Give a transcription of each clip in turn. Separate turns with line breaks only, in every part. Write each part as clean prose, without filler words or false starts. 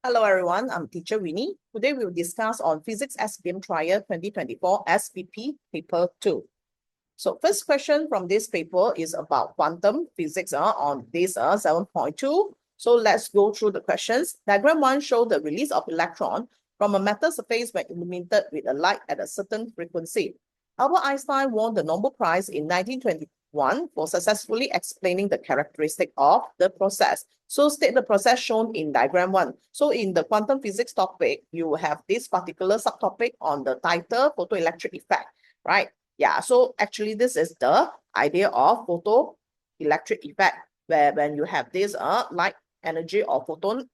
Hello everyone, I'm teacher Winnie. Today we'll discuss on Physics SPM Trial 2024 SBP Paper 2. So first question from this paper is about quantum physics on this 7.2. So let's go through the questions. Diagram 1 shows the release of electron from a metal surface when illuminated with a light at a certain frequency. Albert Einstein won the Nobel Prize in 1921 for successfully explaining the characteristic of the process. So state the process shown in diagram 1. So in the quantum physics topic, you have this particular subtopic on the title photoelectric effect, right? Yeah, so actually this is the idea of photoelectric effect, where when you have this light energy or photon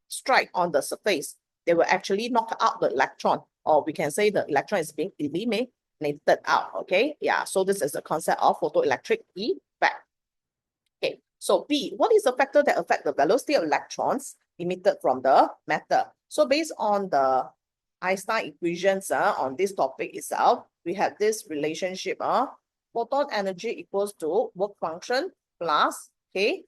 strike on the surface, they will actually knock out the electron, or we can say the electron is being eliminated out, okay? Yeah, so this is the concept of photoelectric effect. Okay, so B, what is the factor that affect the velocity of electrons emitted from the matter? So based on the Einstein equations on this topic itself, we have this relationship, photon energy equals to work function plus K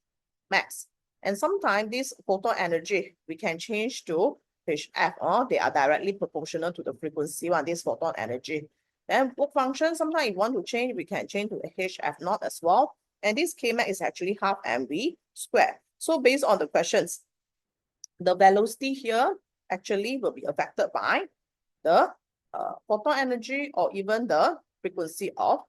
max. And sometimes this photon energy, we can change to HF, they are directly proportional to the frequency of this photon energy. Then work function, sometimes if you want to change, we can change to HF naught as well. And this Kmax is actually half mv squared. So based on the questions, the velocity here actually will be affected by the photon energy or even the frequency of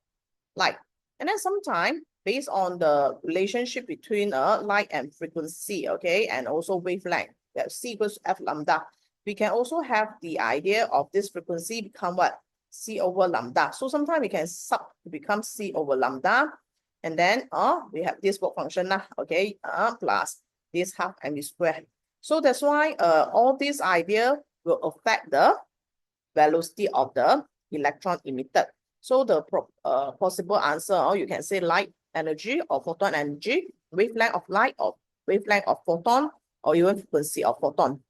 light. And then sometimes based on the relationship between light and frequency, okay, and also wavelength, that C equals to F lambda, we can also have the idea of this frequency become what? C over lambda. So sometimes we can sub to become C over lambda. And then we have this work function, okay, plus this half mv squared. So that's why all this idea will affect the velocity of the electron emitted. So the possible answer, you can say light energy or photon energy, wavelength of light or wavelength of photon, or even frequency of photon.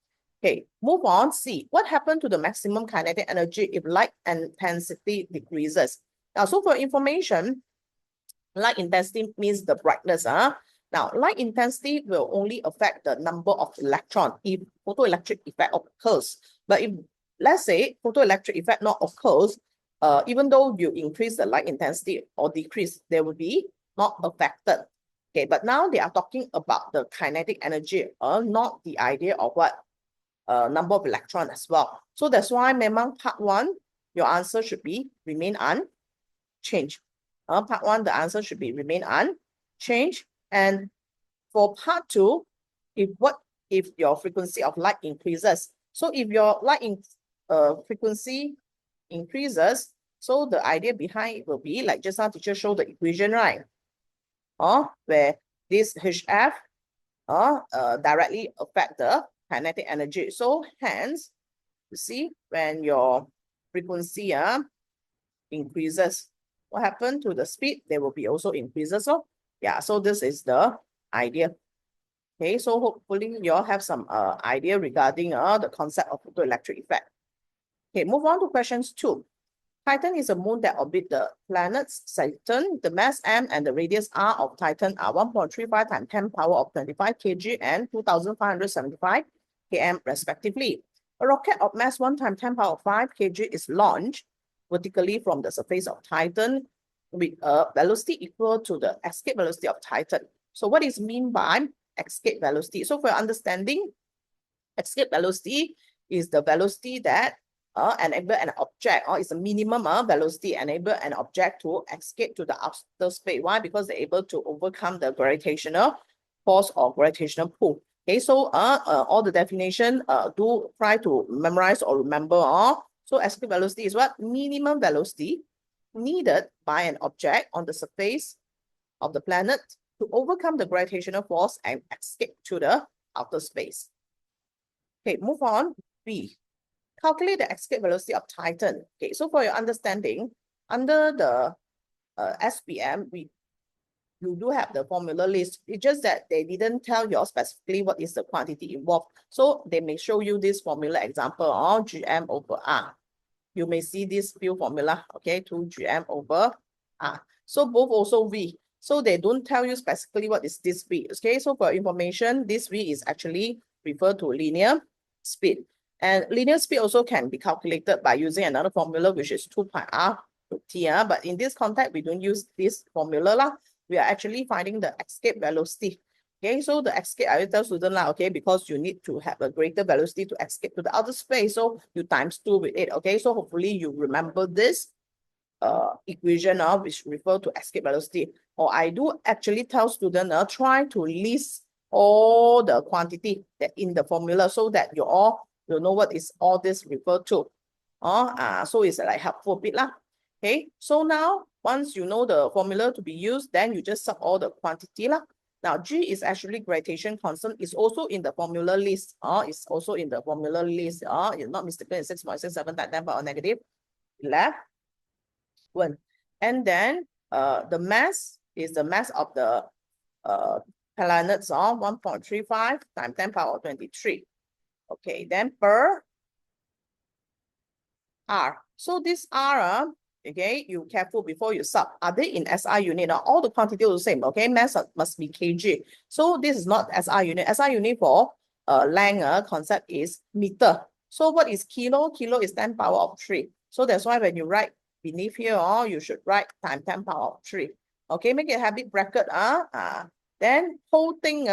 Okay, move on. C, what happened to the maximum kinetic energy if light intensity decreases? Now, so for information, light intensity means the brightness. Now, light intensity will only affect the number of electrons if photoelectric effect occurs. But if, let's say, photoelectric effect not occurs, even though you increase the light intensity or decrease, they will be not affected. Okay, but now they are talking about the kinetic energy, not the idea of what number of electrons as well. So that's why memang part 1, your answer should be remain unchanged. Part 1, the answer should be remain unchanged. And for part 2, if your frequency of light increases, so if your light frequency increases, so the idea behind it will be like just now teacher showed the equation, right? Where this HF directly affect the kinetic energy. So hence, you see, when your frequency increases, what happened to the speed? There will be also increases. So yeah, so this is the idea. Okay, so hopefully you all have some idea regarding the concept of photoelectric effect. Okay, move on to questions 2. Titan is a moon that orbits the planets Saturn. The mass m and the radius r of Titan are 1.35 times 10 power of 25 kg and 2,575 km respectively. A rocket of mass 1 times 10 power of 5 kg is launched vertically from the surface of Titan with a velocity equal to the escape velocity of Titan. So what is mean by escape velocity? So for understanding, escape velocity is the velocity that enable an object, or is a minimum velocity enable an object to escape to the outer space. Why? Because they're able to overcome the gravitational force or gravitational pull. Okay, so all the definition, do try to memorize or remember. So escape velocity is what? Minimum velocity needed by an object on the surface of the planet to overcome the gravitational force and escape to the outer space. Okay, move on. B, calculate the escape velocity of Titan. Okay, so for your understanding, under the SPM, you do have the formula list. It's just that they didn't tell you specifically what is the quantity involved. So they may show you this formula example of Gm over R. You may see this few formula, okay, 2Gm over R. So both also V. So they don't tell you specifically what is this V. Okay, so for information, this V is actually refer to linear speed. And linear speed also can be calculated by using another formula, which is 2 pi r to t. But in this context, we don't use this formula lah. We are actually finding the escape velocity. Okay, so the escape, I will tell student lah, okay, because you need to have a greater velocity to escape to the outer space. So you times 2 with it. Okay, so hopefully you remember this equation which refer to escape velocity. Or I do actually tell student try to list all the quantity that in the formula so that you all will know what is all this refer to. So it's like helpful a bit lah. Okay, so now once you know the formula to be used, then you just sub all the quantity lah. Now G is actually gravitation constant. It's also in the formula list. It's also in the formula list. It's not mistaken. It's 6.67 times 10 power negative 11. And then the mass is the mass of the planets 1.35 times 10 power 23. Okay, then per R. So this R, okay, you careful before you sub. Are they in SI unit? Now all the quantity are the same. Okay, mass must be kg. So this is not SI unit. SI unit for length concept is meter. So what is kilo? Kilo is 10 power of 3. So that's why when you write beneath here, you should write times 10 power of 3. Okay, make it a habit bracket. Then whole thing,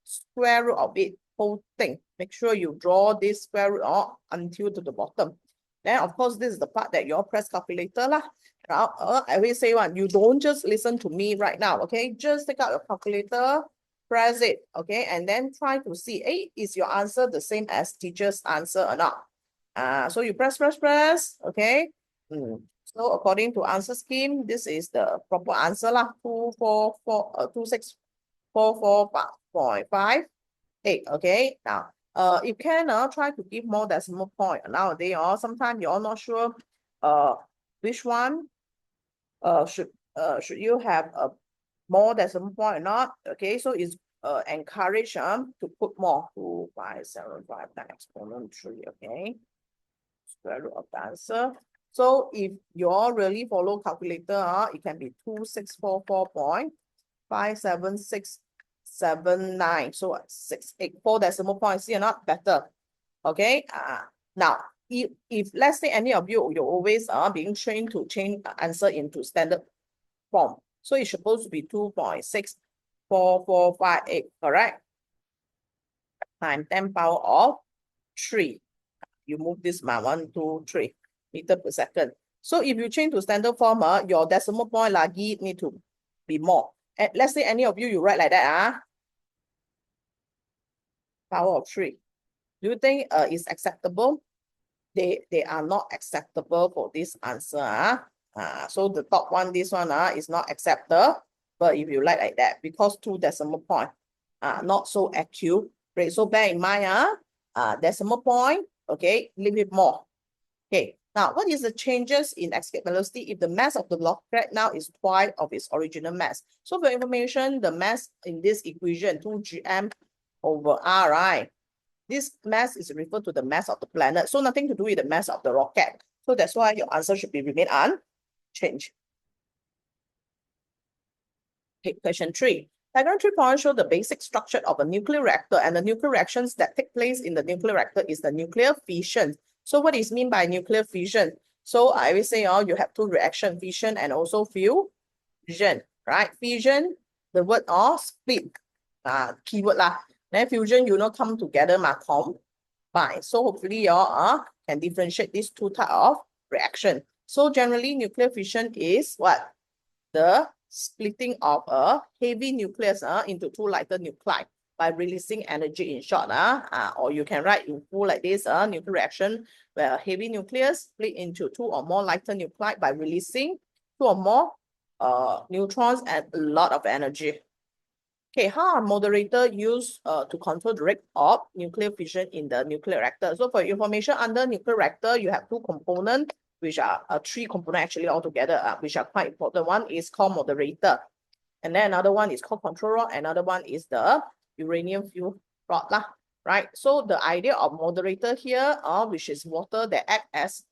square root of it, whole thing. Make sure you draw this square root until to the bottom. Then of course, this is the part that your press calculator lah. I will say one, you don't just listen to me right now. Okay, just take out your calculator, press it. Okay, and then try to see, hey, is your answer the same as teacher's answer or not? So you press. Okay. So according to answer scheme, this is the proper answer lah. 2644.58. Okay. Now, you can try to give more decimal point nowadays. Sometimes you're not sure which one should you have a more decimal point or not. Okay, so it's encouraged to put more. 2575 times exponent 3. Okay, square root of the answer. So if you all really follow calculator, it can be 2644.57679. So 684 decimal points, see or not? Better. Okay. Now, if let's say any of you, you're always being trained to change answer into standard form. So it's supposed to be 2.64458, correct? Times 10 power of 3. You move this 1, 2, 3 meter per second. So if you change to standard form, your decimal point lagi need to be more. And let's say any of you, you write like that, power of 3. Do you think it's acceptable? They are not acceptable for this answer. So the top one, this one is not acceptable. But if you like that, because 2 decimal point, not so accurate. So bear in mind, decimal point, okay, a little bit more. Okay, now what is the changes in escape velocity if the mass of the rocket now is twice of its original mass? So for information, the mass in this equation, 2gm over r, right? This mass is referred to the mass of the planet. So nothing to do with the mass of the rocket. So that's why your answer should be remain unchanged. Okay, question 3. Diagram 3 show the basic structure of a nuclear reactor, and the nuclear reactions that take place in the nuclear reactor is the nuclear fission. So what is mean by nuclear fission? So I will say you have 2 reaction, fission and also fusion, right? Fission, the word split, keyword lah. Then fusion, come together, combine. So hopefully you can differentiate these 2 types of reaction. So generally, nuclear fission is what? The splitting of a heavy nucleus into 2 lighter nuclei by releasing energy in short. Or you can write in full like this, nuclear reaction where a heavy nucleus split into 2 or more lighter nuclei by releasing 2 or more neutrons and a lot of energy. Okay, how are moderator used to control the rate of nuclear fission in the nuclear reactor? So for information, under nuclear reactor, you have 2 components, which are 3 components actually altogether, which are quite important. One is called moderator. And then another one is called control rod. Another one is the uranium fuel rod lah, right? So the idea of moderator here, which is water that act as,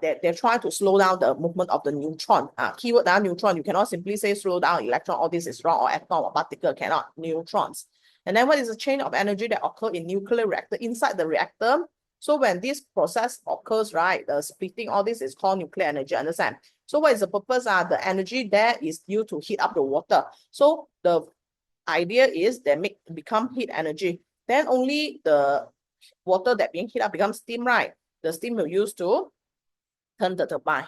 they're trying to slow down the movement of the neutron. Keyword neutron, you cannot simply say slow down electron, all this is wrong, or atom or particle, cannot, neutrons. And then what is the chain of energy that occur in nuclear reactor inside the reactor? So when this process occurs, right, the splitting, all this is called nuclear energy, understand? So what is the purpose? The energy there is due to heat up the water. So the idea is they become heat energy. Then only the water that being heated up becomes steam, right? The steam will use to turn the turbine.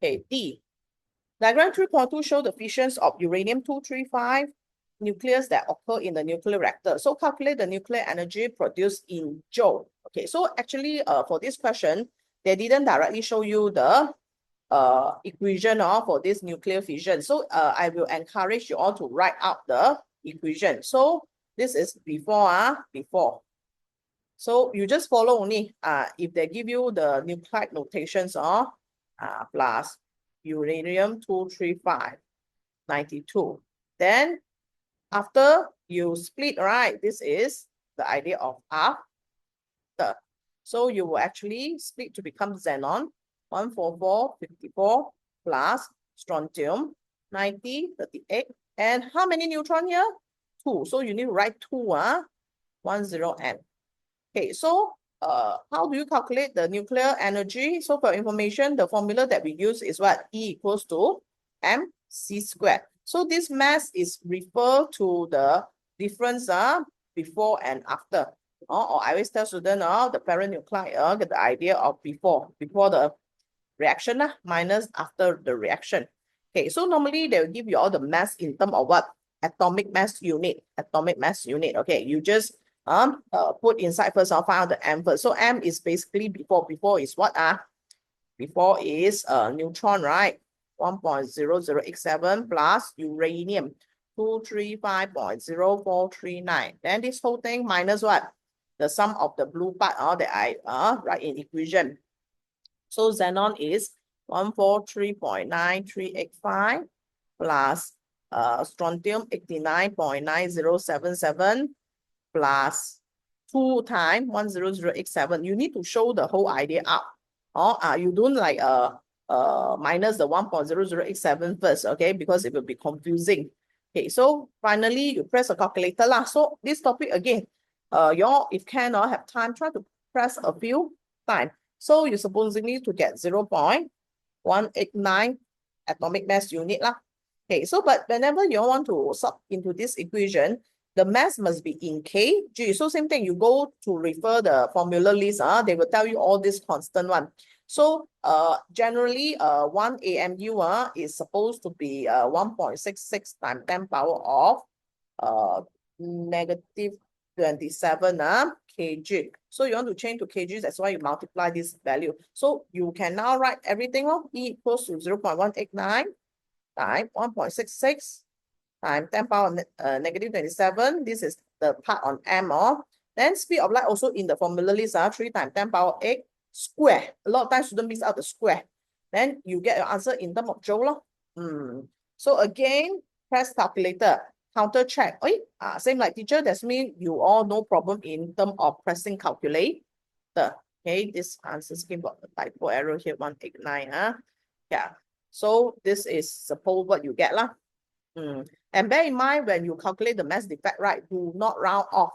Okay, D. Diagram 3.2 show the fissions of uranium-235 nucleus that occur in the nuclear reactor. So calculate the nuclear energy produced in joule. Okay, so actually for this question, they didn't directly show you the equation for this nuclear fission. So I will encourage you all to write out the equation. So this is before. So you just follow only if they give you the nuclide notations plus uranium-235 92. Then after you split, right, this is the idea of after. So you will actually split to become xenon 14454 plus strontium 90 38. And how many neutron here? 2. So you need to write 2 10N. Okay, so how do you calculate the nuclear energy? So for information, the formula that we use is what? E equals to mc squared. So this mass is referred to the difference before and after. Or I always tell students the parent nuclide get the idea of before the reaction minus after the reaction. Okay, so normally they will give you all the mass in terms of what? Atomic mass unit. Atomic mass unit. Okay, you just put inside first, I'll find out the M first. So M is basically before. Before is what? Before is neutron, right? 1.0087 plus uranium 235.0439. Then this whole thing minus what? The sum of the blue part that I write in equation. So xenon is 143.9385 plus strontium 89.9077 plus 2 times 10087. You need to show the whole idea up. You don't like minus the 1.0087 first, okay? Because it will be confusing. Okay, so finally you press a calculator lah. So this topic again, y'all, if can have time, try to press a few times. So you supposedly to get 0.189 atomic mass unit lah. Okay, so but whenever you want to sub into this equation, the mass must be in kg. So same thing, you go to refer the formula list, they will tell you all this constant one. So generally 1 AMU is supposed to be 1.66 times 10 power of negative 27 kg. So you want to change to kg, that's why you multiply this value. So you can now write everything E equals to 0.189 times 1.66 times 10 power negative 27. This is the part on M. Then speed of light also in the formula list 3 times 10 power 8 square. A lot of times students miss out the square. Then you get your answer in terms of joule. So again, press calculator, counter check. Same like teacher, that means you all no problem in terms of pressing calculator. Okay, this answer scheme got the typo error here, 189. Yeah. So this is suppose what you get lah. And bear in mind when you calculate the mass defect, right? Do not round off.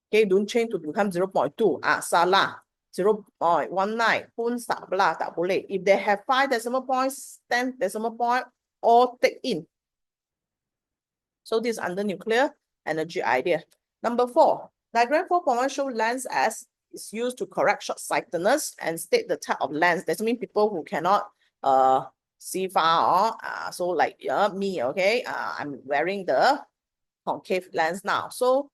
Okay, don't change to become 0.2. Salah. 0.19 pun tak boleh. If they have 5 decimal points, 10 decimal point, all take in. So this is under nuclear energy idea. Number 4, diagram 4.1 show lens as is used to correct short-sightedness and state the type of lens. That means people who cannot see far, so like me, okay, I'm wearing the concave lens now. So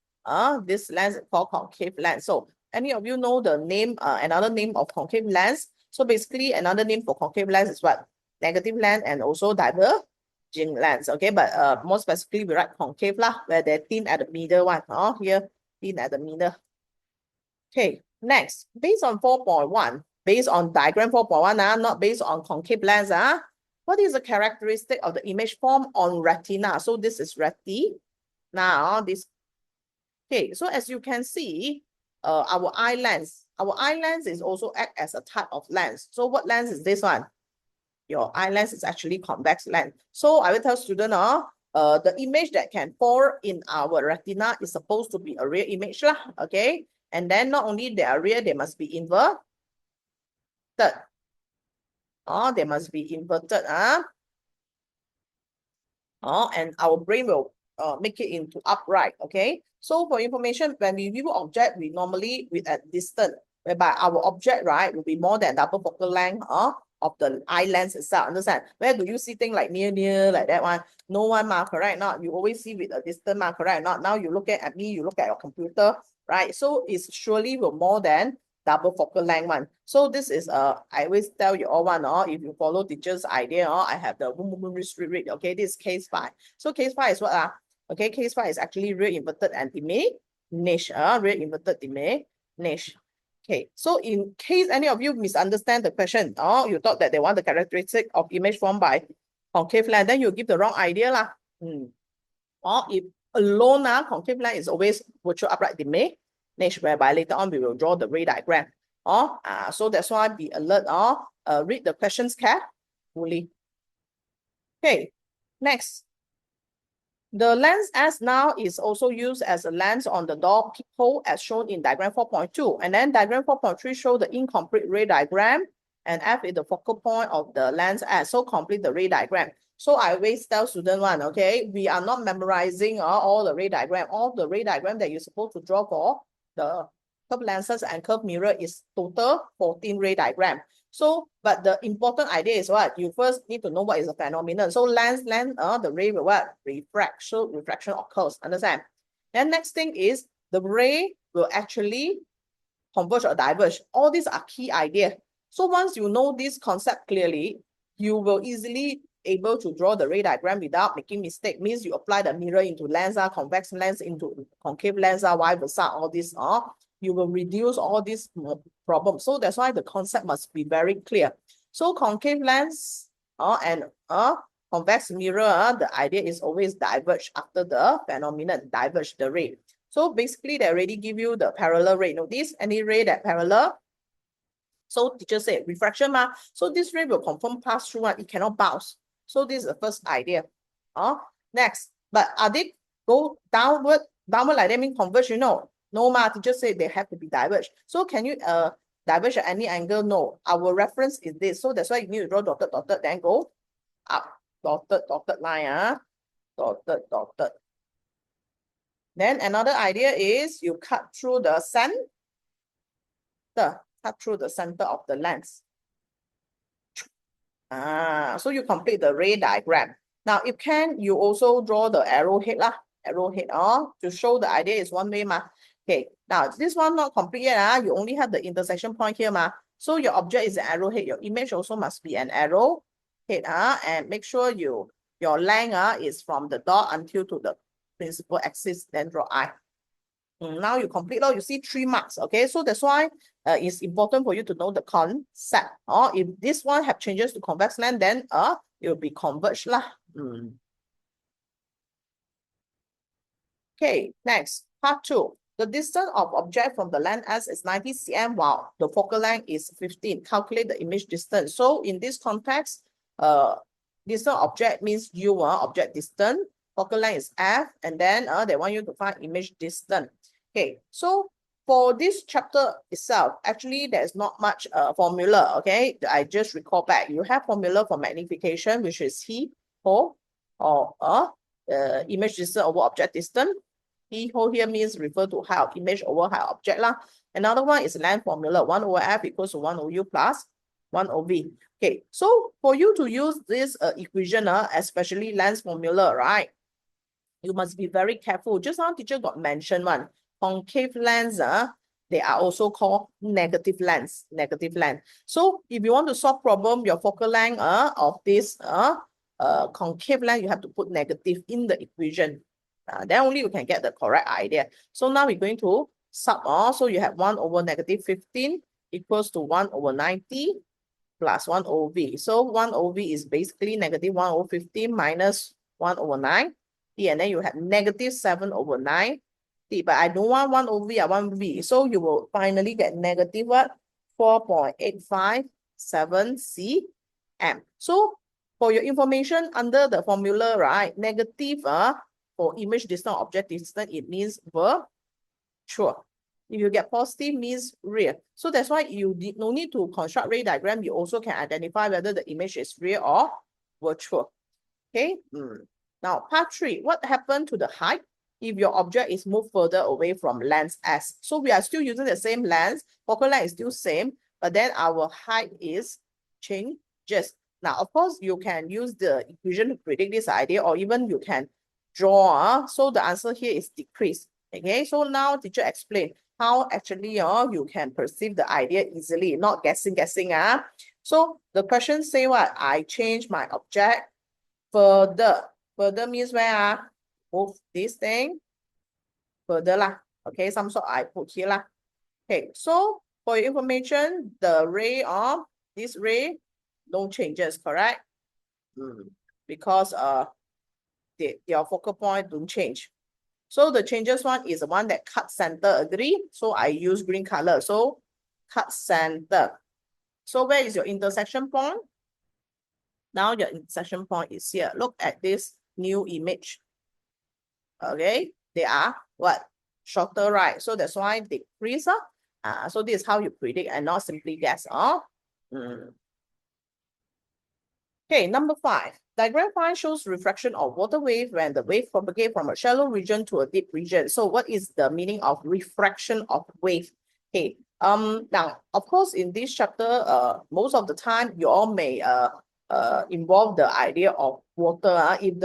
this lens is called concave lens. So any of you know the name, another name of concave lens? So basically another name for concave lens is what? Negative lens and also diverging lens, okay? But more specifically we write concave lah, where they're thin at the middle one. Here, thin at the middle. Okay, next, based on 4.1, based on diagram 4.1, not based on concave lens, what is the characteristic of the image formed on retina? So this is retina. Now this, okay, so as you can see, our eye lens is also act as a type of lens. So what lens is this one? Your eye lens is actually convex lens. So I will tell student, the image that can fall in our retina is supposed to be a real image lah, okay? And then not only they are real, they must be inverted. Oh, they must be inverted. Oh, and our brain will make it into upright, okay? So for information, when we view object, we normally with at distance, whereby our object, right, will be more than double focal length of the eye lens itself. Understand? Where do you see things like near, like that one? No one, correct? Not you always see with a distance, correct? Not now you look at me, you look at your computer, right? So it's surely will more than double focal length one. So this is I always tell you all one, if you follow teacher's idea, I have the read. Okay, this is case 5. So case 5 is what? Okay, case 5 is actually real inverted and image. Real inverted image. Okay, so in case any of you misunderstand the question, you thought that they want the characteristic of image formed by concave lens, then you give the wrong idea lah. Or if alone, concave lens is always virtual upright image, whereby later on we will draw the ray diagram. So that's why be alert read the questions carefully. Okay, next. The lens S now is also used as a lens on the door peephole as shown in diagram 4.2. And then diagram 4.3 show the incomplete ray diagram, and F is the focal point of the lens S. So complete the ray diagram. So I always tell student one, okay, we are not memorizing all the ray diagram. All the ray diagram that you're supposed to draw for the curved lenses and curved mirror is total 14 ray diagram. So, but the important idea is what? You first need to know what is the phenomenon. So lens, the ray will what? Refract. So refraction occurs. Understand? Then next thing is the ray will actually converge or diverge. All these are key ideas. So once you know this concept clearly, you will easily able to draw the ray diagram without making mistake. Means you apply the mirror into lens, convex lens into concave lens, vice versa, all this, you will reduce all these problems. So that's why the concept must be very clear. So concave lens and convex mirror, the idea is always diverge after the phenomenon, diverge the ray. So basically, they already give you the parallel ray. Notice any ray that parallel. So teacher said refraction. So this ray will confirm pass through, it cannot bounce. So this is the first idea. Next, but are they go downward like that mean converge? No, teacher said they have to be diverged. So can you diverge at any angle? No. Our reference is this. So that's why you need to draw dotted, then go up. Dotted line, dotted. Then another idea is you cut through the center. Cut through the center of the lens. So you complete the ray diagram. Now, if can, you also draw the arrowhead to show the idea is one way. Okay, now this one not complete yet. You only have the intersection point here. So your object is an arrowhead. Your image also must be an arrowhead. And make sure your length is from the dot until to the principal axis, then draw eye. Now you complete, you see 3 marks. Okay, so that's why it's important for you to know the concept. If this one have changes to convex lens, then it will be converged lah. Okay, next, part 2. The distance of object from the lens S is 90 cm while the focal length is 15. Calculate the image distance. So in this context, distance object means U, object distance. Focal length is F, and then they want you to find image distance. Okay, so for this chapter itself, actually there's not much formula. Okay, I just recall back. You have formula for magnification, which is He, Ho, or image distance over object distance. He, Ho here means refer to height of image over height object lah. Another one is length formula. 1 over F equals to 1 over U plus 1 over V. Okay, so for you to use this equation, especially length formula, right? You must be very careful. Just now teacher got mentioned one. Concave lens, they are also called negative lens. So if you want to solve problem, your focal length of this concave lens, you have to put negative in the equation. Then only you can get the correct idea. So now we're going to sub. So you have 1 over negative 15 equals to 1 over 90 plus 1 over V. So 1 over V is basically negative 1 over 15 minus 1 over 9. And then you have negative 7 over 9. But I don't want 1 over V, I want V. So you will finally get negative what? 4.857 cm. So For your information, under the formula, right, negative for image distance, object distance, it means virtual. If you get positive, means real. So that's why you no need to construct ray diagram. You also can identify whether the image is real or virtual. Okay. Now, part 3, what happened to the height if your object is moved further away from lens S? So we are still using the same lens, focal length is still same, but then our height is changes. Now, of course, you can use the equation to predict this idea, or even you can draw. So the answer here is decrease. Okay, so now teacher explain how actually you can perceive the idea easily, not guessing. So the question say what? I change my object further. Further means where? Move this thing further lah. Okay, some sort I put here lah. Okay, so for your information, the ray of this ray, no changes, correct? Because your focal point don't change. So the changes one is the one that cut center, agree? So I use green color. So cut center. So where is your intersection point? Now your intersection point is here. Look at this new image. Okay, they are what? Shorter, right? So that's why they decrease. So this is how you predict and not simply guess. Okay, number 5. Diagram 5 shows refraction of water wave when the wave propagates from a shallow region to a deep region. So what is the meaning of refraction of wave? Okay, now, of course, in this chapter, most of the time, you all may involve the idea of water. If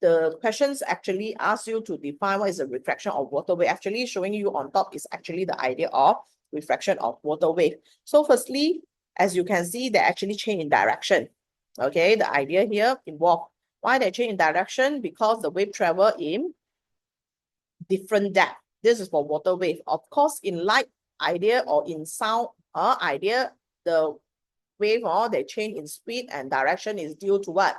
the questions actually ask you to define what is the refraction of water wave, actually showing you on top is actually the idea of refraction of water wave. So firstly, as you can see, they actually change in direction. Okay, the idea here involved. Why they change in direction? Because the wave travel in different depth. This is for water wave. Of course, in light idea or in sound idea, the wave they change in speed and direction is due to what?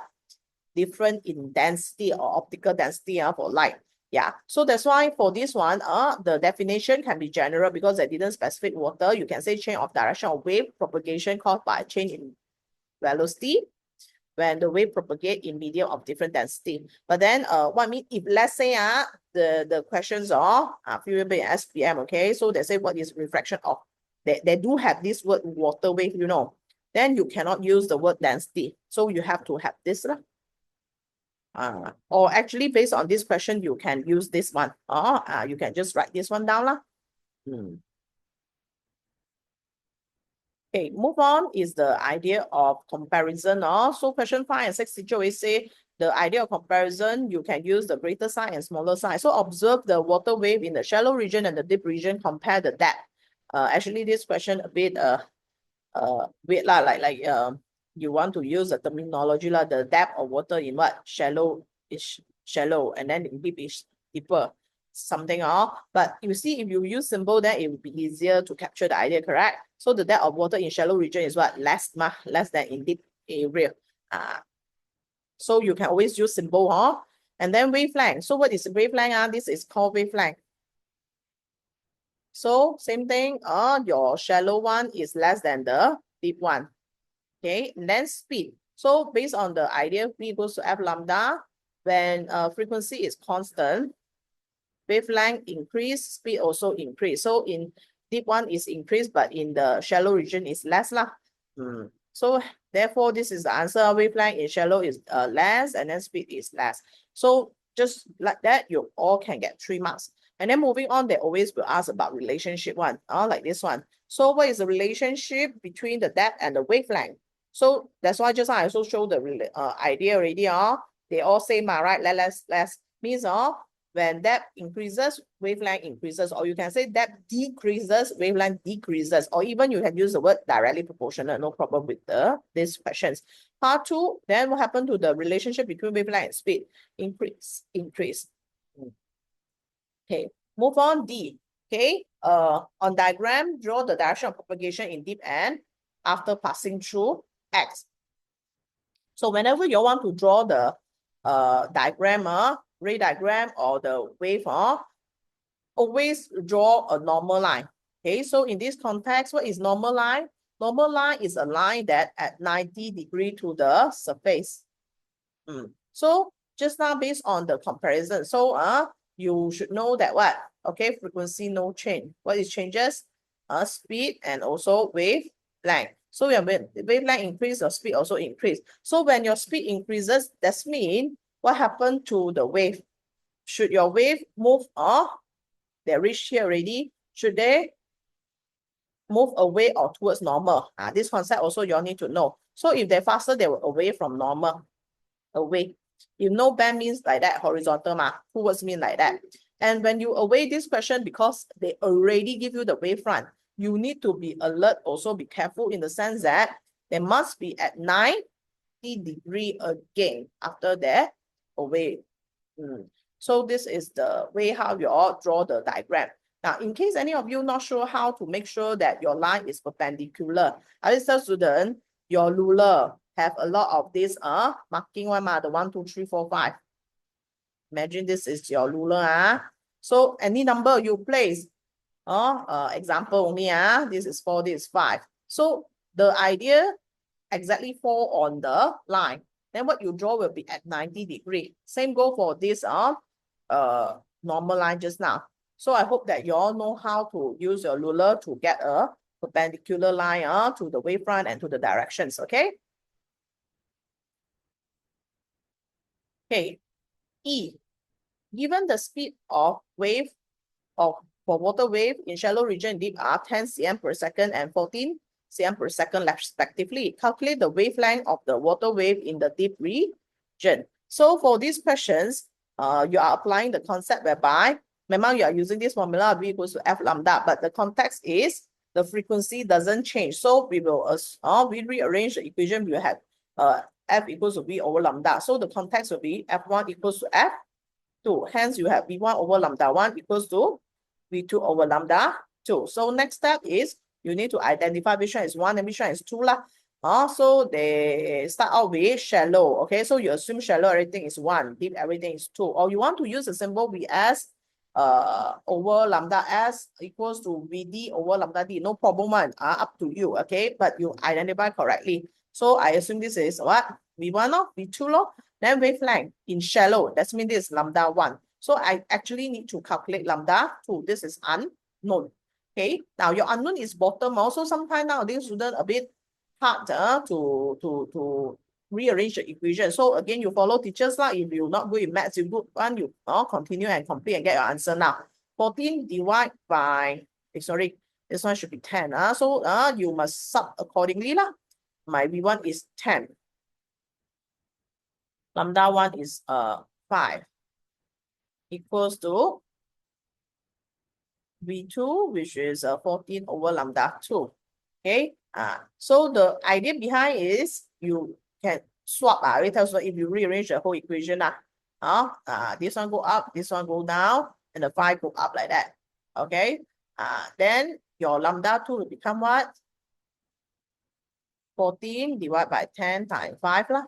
Different in density or optical density for light. Yeah, so that's why for this one, the definition can be general because they didn't specify water. You can say change of direction of wave propagation caused by a change in velocity when the wave propagate in medium of different density. But then what I mean, if let's say the questions are SPM, okay, so they say what is refraction of, they do have this word water wave, you know, then you cannot use the word density. So you have to have this. Or actually based on this question, you can use this one. You can just write this one down. Okay, move on is the idea of comparison. So question 5 and 6 teacher always say the idea of comparison, you can use the greater size and smaller size. So observe the water wave in the shallow region and the deep region, compare the depth. Actually this question a bit weird lah, like you want to use the terminology lah, the depth of water in what? Shallow is shallow and then in deep is deeper. Something but you see, if you use symbol, then it will be easier to capture the idea, correct? So the depth of water in shallow region is what? Less than in deep area. So you can always use symbol, and then wavelength. So what is wavelength? This is called wavelength. So same thing, your shallow one is less than the deep one. Okay, and then speed. So based on the idea, V equals to F lambda, when frequency is constant, wavelength increase, speed also increase. So in deep one is increased, but in the shallow region is less lah. So therefore, this is the answer. Wavelength in shallow is less, and then speed is less. So just like that, you all can get 3 marks. And then moving on, they always will ask about relationship one, like this one. So what is the relationship between the depth and the wavelength? So that's why just now I also showed the idea already. They all say, right? Less means when depth increases, wavelength increases, or you can say depth decreases, wavelength decreases, or even you can use the word directly proportional, no problem with these questions. Part 2, then what happened to the relationship between wavelength and speed? Increase. Okay, move on D. Okay, on diagram, draw the direction of propagation in deep end after passing through X. So whenever you want to draw the diagram, ray diagram or the wave, always draw a normal line. Okay, so in this context, what is normal line? Normal line is a line that at 90 degree to the surface. So just now based on the comparison, so you should know that what? Okay, frequency no change. What is changes? Speed and also wavelength. So when wavelength increase, your speed also increase. So when your speed increases, that means what happened to the wave? Should your wave move they reach here already? Should they move away or towards normal? This concept also you all need to know. So if they're faster, they will away from normal. Away. If no bend means like that, horizontal towards mean like that. And when you away this question, because they already give you the wavefront, you need to be alert, also be careful in the sense that they must be at 90 degree again after that away. So this is the way how you all draw the diagram. Now, in case any of you not sure how to make sure that your line is perpendicular, I will tell student, your ruler have a lot of this marking one, the 1, 2, 3, 4, 5. Imagine this is your ruler. So any number you place, example only, this is 4, this is 5. So the idea exactly fall on the line. Then what you draw will be at 90 degree. Same go for this normal line just now. So I hope that you all know how to use your ruler to get a perpendicular line to the wavefront and to the directions, okay? Okay, E. Given the speed of wave for water wave in shallow region deep are 10 cm per second and 14 cm per second respectively. Calculate the wavelength of the water wave in the deep region. So for these questions, you are applying the concept whereby, remember you are using this formula V equals to F lambda, but the context is the frequency doesn't change. So we will we rearrange the equation. We will have F equals to V over lambda. So the context will be F1 equals to F2. Hence you have V1 over lambda 1 equals to V2 over lambda 2. So next step is you need to identify which one is 1 and which one is 2 lah. So they start out with shallow. Okay, so you assume shallow everything is 1, deep everything is 2. Or you want to use a symbol Vs over lambda S equals to Vd over lambda D. No problem one. Up to you. Okay, but you identify correctly. So I assume this is what? V1 or V2 lor. Then wavelength in shallow. That means this is lambda 1. So I actually need to calculate lambda 2. This is unknown. Okay. Now your unknown is bottom. Also sometimes nowadays student a bit hard to rearrange the equation. So again, you follow teachers lah. If you're not good in maths, you good one, you continue and complete and get your answer now. 14 divided by, sorry, this one should be 10. So you must sub accordingly lah. My V1 is 10. Lambda 1 is 5 equals to V2, which is 14 over lambda 2. Okay. So the idea behind is you can swap. So if you rearrange the whole equation, this one go up, this one go down, and the 5 go up like that. Okay. Then your lambda 2 will become what? 14 divided by 10 times 5 lah.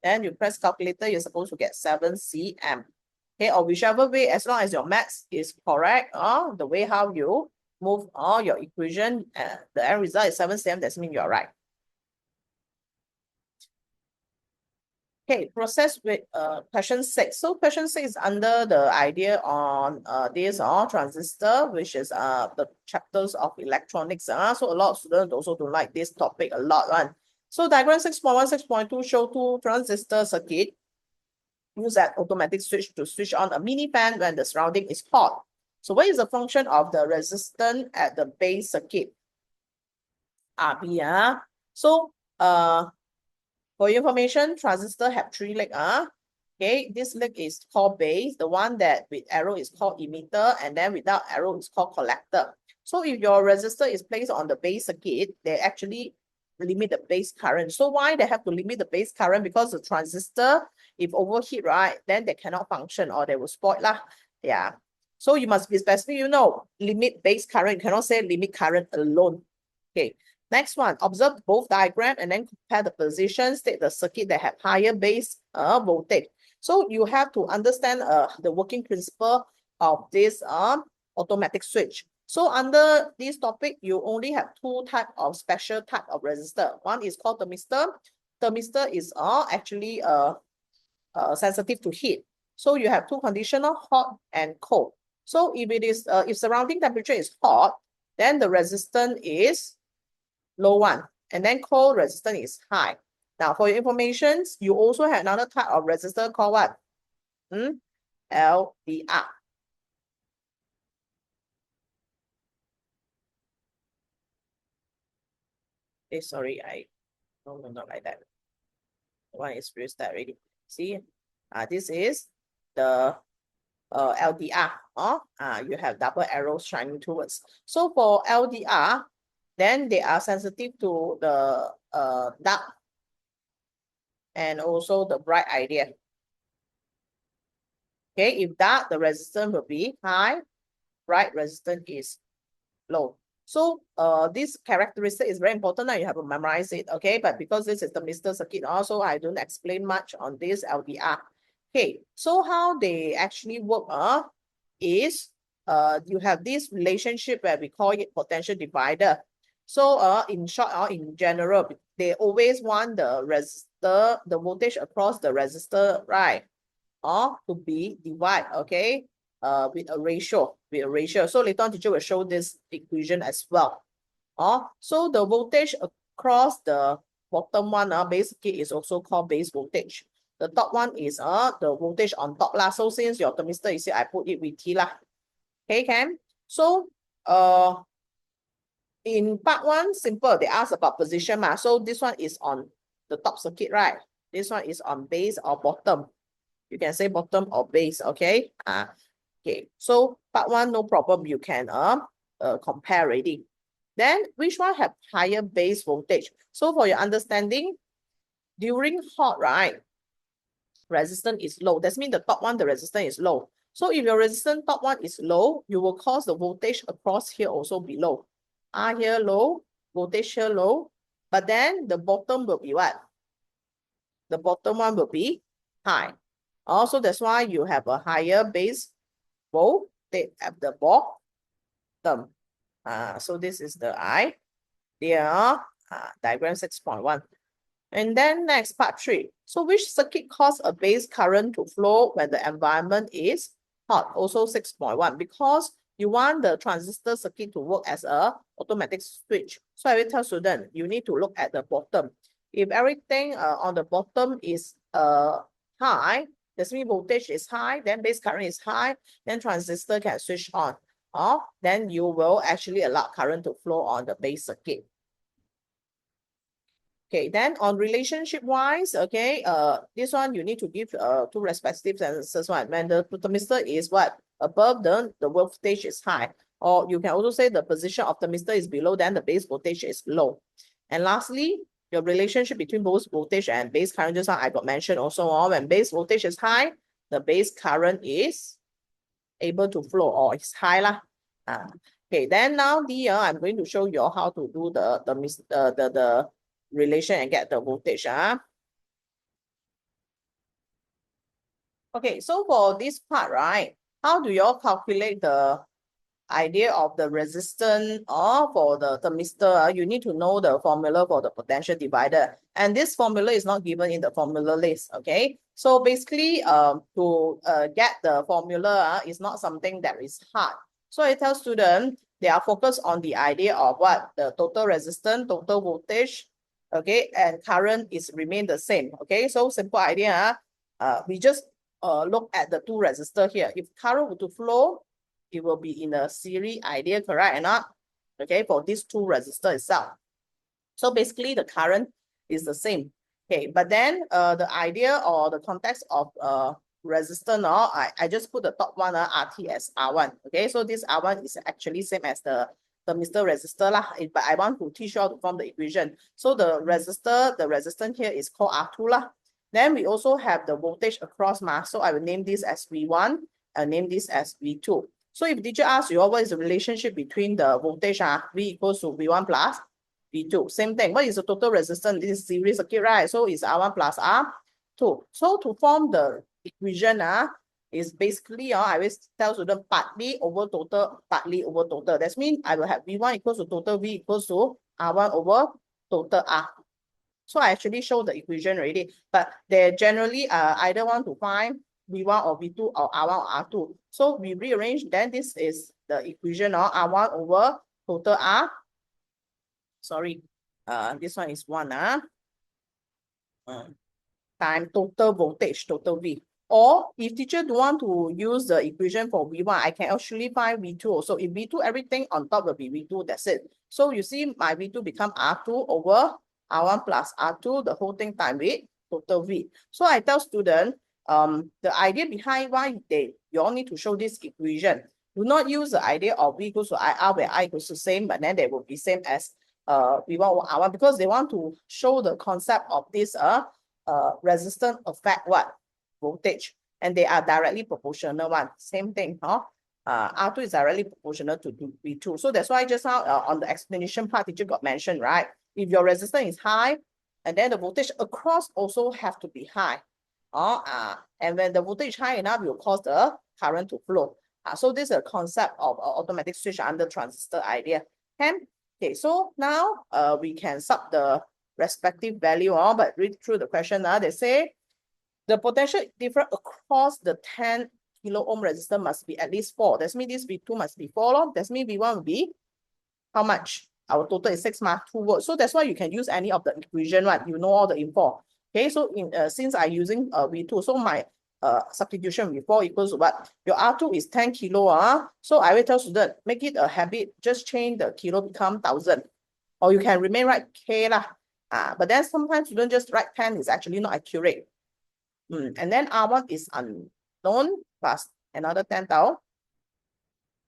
Then you press calculator, you're supposed to get 7 cm. Okay, or whichever way, as long as your maths is correct, the way how you move your equation, the end result is 7 cm, that means you're right. Okay, process with question 6. So question 6 is under the idea on this transistor, which is the chapters of electronics. So a lot of students also don't like this topic a lot. So diagram 6.1, 6.2 show 2 transistor circuit. Use that automatic switch to switch on a mini fan when the surrounding is hot. So what is the function of the resistance at the base circuit? RB. So for your information, transistor have 3 legs. Okay, this leg is called base. The one that with arrow is called emitter, and then without arrow is called collector. So if your resistor is placed on the base circuit, they actually limit the base current. So why they have to limit the base current? Because the transistor, if overheat, right, then they cannot function or they will spoil lah. Yeah. So you must be specific, limit base current. You cannot say limit current alone. Okay. Next one, observe both diagram and then compare the positions, take the circuit that have higher base voltage. So you have to understand the working principle of this automatic switch. So under this topic, you only have two special type of resistor. One is called thermistor. Thermistor is actually sensitive to heat. So you have two conditions, hot and cold. So if it is if surrounding temperature is hot, then the resistance is low one, and then cold resistance is high. Now for your information, you also have another type of resistor called what? LDR. Sorry, no, not like that. One is restarted already. See, this is the LDR. You have double arrows shining towards. So for LDR, then they are sensitive to the dark and also the bright idea. Okay, if dark, the resistance will be high, bright resistance is low. So this characteristic is very important. Now you have to memorize it, okay? But because this is the thermistor circuit also, I don't explain much on this LDR. Okay, so how they actually work is you have this relationship where we call it potential divider. So in short, in general, they always want the resistor, the voltage across the resistor, right? To be divided, okay? With a ratio. So later on, teacher will show this equation as well. So the voltage across the bottom one, basically is also called base voltage. The top one is the voltage on top lah. So since your thermistor is here, I put it with T lah. Okay, Cam? So in part one, simple, they ask about position ma. So this one is on the top circuit, right? This one is on base or bottom. You can say bottom or base, okay? Okay, so part one, no problem. You can compare already. Then which one have higher base voltage? So for your understanding, during hot, right, resistance is low. That means the top one, the resistance is low. So if your resistance top one is low, you will cause the voltage across here also be low. Here low, voltage here low, but then the bottom will be what? The bottom one will be high. Also, that's why you have a higher base voltage at the bottom. So this is the I. There, diagram 6.1. And then next, part 3. So which circuit cause a base current to flow when the environment is hot? Also 6.1. Because you want the transistor circuit to work as a automatic switch. So I will tell students, you need to look at the bottom. If everything on the bottom is high, that means voltage is high, then base current is high, then transistor can switch on. Then you will actually allow current to flow on the base circuit. Okay, then on relationship wise, okay, this one you need to give two respective answers. One, when the thermistor is what? Above, the voltage is high. Or you can also say the position of the thermistor is below, then the base voltage is low. And lastly, your relationship between both voltage and base current, just I got mentioned also, when base voltage is high, the base current is able to flow or is high lah. Okay, then now I'm going to show you how to do the relation and get the voltage. Okay, so for this part, right, how do you all calculate the idea of the resistance for the thermistor? You need to know the formula for the potential divider. And this formula is not given in the formula list, okay? So basically, to get the formula is not something that is hard. So I tell students, they are focused on the idea of what? The total resistance, total voltage, okay? And current is remain the same, okay? So simple idea, we just look at the two resistors here. If current were to flow, it will be in a series idea, correct or not? Okay, for these two resistors itself. So basically the current is the same. Okay, but then the idea or the context of resistor now, I just put the top one RT as R1. Okay, so this R1 is actually same as the thermistor resistor lah. But I want to teach you how to form the equation. So the resistor, the resistance here is called R2 lah. Then we also have the voltage across mass. So I will name this as V1 and name this as V2. So if teacher asks you what is the relationship between the voltage, V equals to V1 plus V2. Same thing. What is the total resistance? This is series circuit, right? So it's R1 plus R2. So to form the equation, is basically, I always tell students partly over total, partly over total. That means I will have V1 equals to total V equals to R1 over total R. So I actually show the equation already, but they generally either want to find V1 or V2 or R1 or R2. So we rearrange, then this is the equation of R1 over total R. Sorry, this one is 1 time total voltage, total V. Or if teacher don't want to use the equation for V1, I can actually find V2 also. If V2, everything on top will be V2, that's it. So you see my V2 become R2 over R1 plus R2, the whole thing time with total V. So I tell students, the idea behind why you all need to show this equation. Do not use the idea of V equals to IR where I equals to same, but then they will be same as V1 over R1 because they want to show the concept of this resistance affect what? Voltage. And they are directly proportional one. Same thing, huh? R2 is directly proportional to V2. So that's why just now on the explanation part, teacher got mentioned, right? If your resistance is high, and then the voltage across also have to be high. And when the voltage high enough, will cause the current to flow. So this is a concept of automatic switch under transistor idea. Okay, so now we can sub the respective value, but read through the question. They say the potential difference across the 10 kilo ohm resistor must be at least 4. That means this V2 must be 4. That means V1 will be how much? Our total is 6, 2 volts. So that's why you can use any of the equation, right? You know all the info. Okay, so since I'm using V2, so my substitution with 4 equals to what? Your R2 is 10 kilo. So I will tell student, make it a habit, just change the kilo become 1000. Or you can remain right K lah. But then sometimes student just write 10 is actually not accurate. And then R1 is unknown plus another 10,000.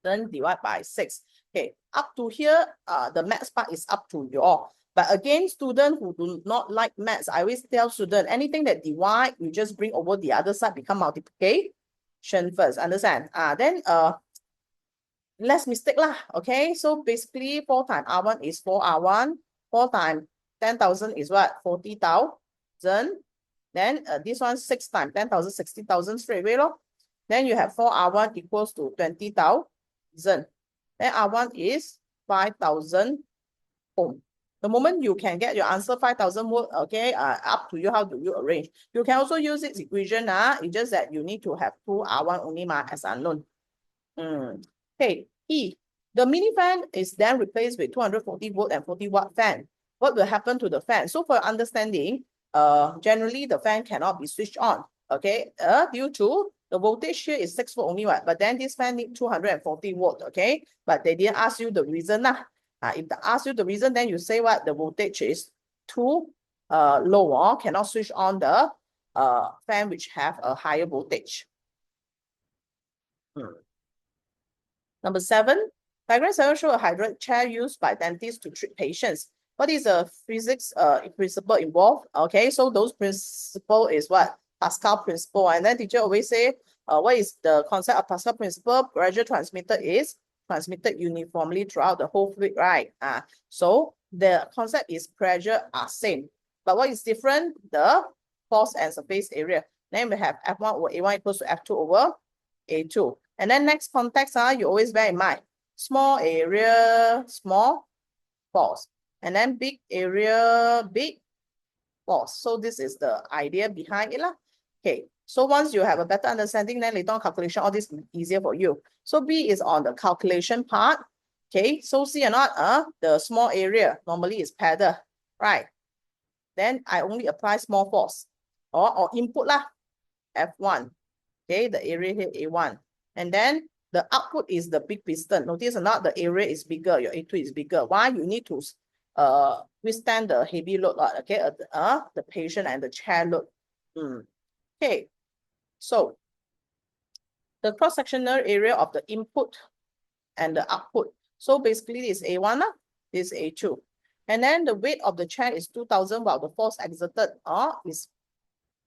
Then divide by 6. Okay, up to here, the maths part is up to you all. But again, students who do not like maths, I always tell students, anything that divide, you just bring over the other side, become multiplication first. Understand? Then less mistake lah. Okay, so basically 4 times R1 is 4 R1. 4 times 10,000 is what? 40,000. Then this one 6 times 10,000, 60,000 straight away. Then you have 4 R1 equals to 20,000. Then R1 is 5,000 ohm. The moment you can get your answer 5,000 volt, okay, up to you how do you arrange. You can also use this equation. It's just that you need to have 2 R1 only as unknown. Okay, E. The mini fan is then replaced with 240 volt and 40 watt fan. What will happen to the fan? So for understanding, generally the fan cannot be switched on. Okay, due to the voltage here is 6 volt only, but then this fan need 240 volt. Okay, but they didn't ask you the reason. If they ask you the reason, then you say what? The voltage is too low, cannot switch on the fan which have a higher voltage. Number 7, diagram 7 shows a hydraulic chair used by dentists to treat patients. What is the physics principle involved? Okay, so those principle is what? Pascal principle. And then teacher always say, what is the concept of Pascal principle? Pressure transmitted is transmitted uniformly throughout the whole fluid, right? So the concept is pressure are same. But what is different? The force and surface area. Then we have F1 over A1 equals to F2 over A2. And then next context, you always bear in mind, small area, small force. And then big area, big force. So this is the idea behind it. Okay, so once you have a better understanding, then later on calculation, all this is easier for you. So B is on the calculation part. Okay, so see or not, the small area normally is paddle, right? Then I only apply small force or input lah, F1. Okay, the area here A1. And then the output is the big piston. Notice or not, the area is bigger, your A2 is bigger. Why? You need to withstand the heavy load, okay, the patient and the chair load. Okay, so the cross-sectional area of the input and the output. So basically this is A1, this is A2. And then the weight of the chair is 2,000 while the force exerted is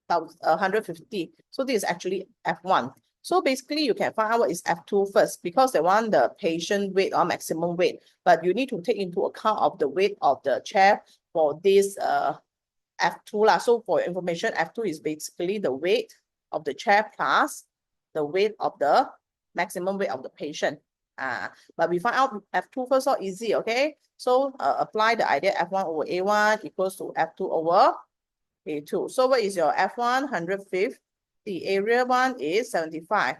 150. So this is actually F1. So basically you can find out what is F2 first because they want the patient weight or maximum weight. But you need to take into account of the weight of the chair for this F2 lah. So for your information, F2 is basically the weight of the chair plus the weight of the maximum weight of the patient. But we find out F2 first, all easy, okay? So apply the idea F1 over A1 equals to F2 over A2. So what is your F1? 150. The area one is 75.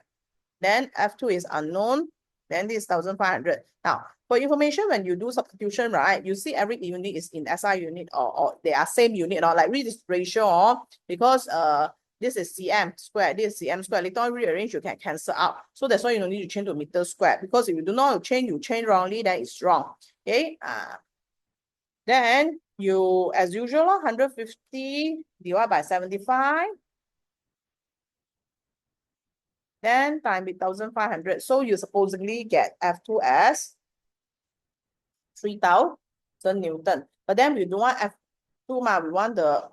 Then F2 is unknown. Then this is 1,500. Now, for information, when you do substitution, right, you see every unit is in SI unit or they are same unit, or like read this ratio, because this is cm squared, this is cm squared. Later on rearrange, you can cancel out. So that's why you don't need to change to meter squared, because if you do not change, you change wrongly, then it's wrong. Okay. Then you, as usual, 150 divided by 75. Then time with 1,500. So you supposedly get F2 as 3,000 Newton. But then we don't want F2 ma, we want the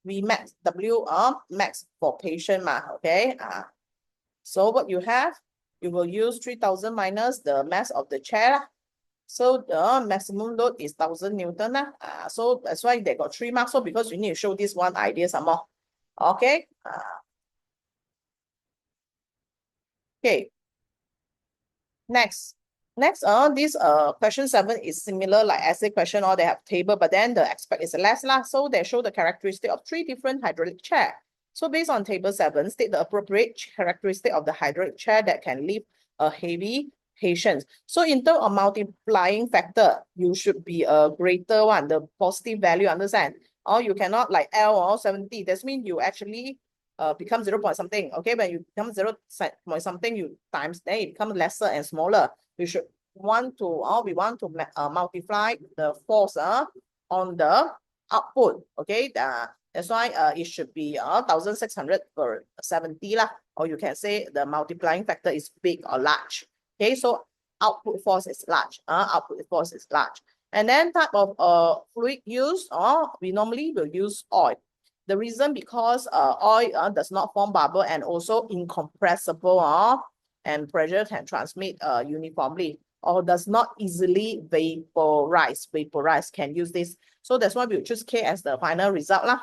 V max, W max for patient ma, okay? So what you have, you will use 3,000 minus the mass of the chair. So the maximum load is 1,000 Newton. So that's why they got 3 marks. So because you need to show this one idea some more. Okay. Okay. Next, this question 7 is similar like essay question, or they have table, but then the aspect is less lah. So they show the characteristic of 3 different hydraulic chair. So based on table 7, state the appropriate characteristic of the hydraulic chair that can lift a heavy patient. So in terms of multiplying factor, you should be a greater one, the positive value, understand? Or you cannot like L or 70. That means you actually become 0 point something. Okay, when you become 0 point something, you times, then it becomes lesser and smaller. We should want to, we want to multiply the force on the output. Okay, that's why it should be 1,600 per 70 lah. Or you can say the multiplying factor is big or large. Okay, so output force is large. Output force is large. And then type of fluid used, we normally will use oil. The reason because oil does not form bubble and also incompressible, and pressure can transmit uniformly, or does not easily vaporize. Vaporize can use this. So that's why we choose K as the final result lah.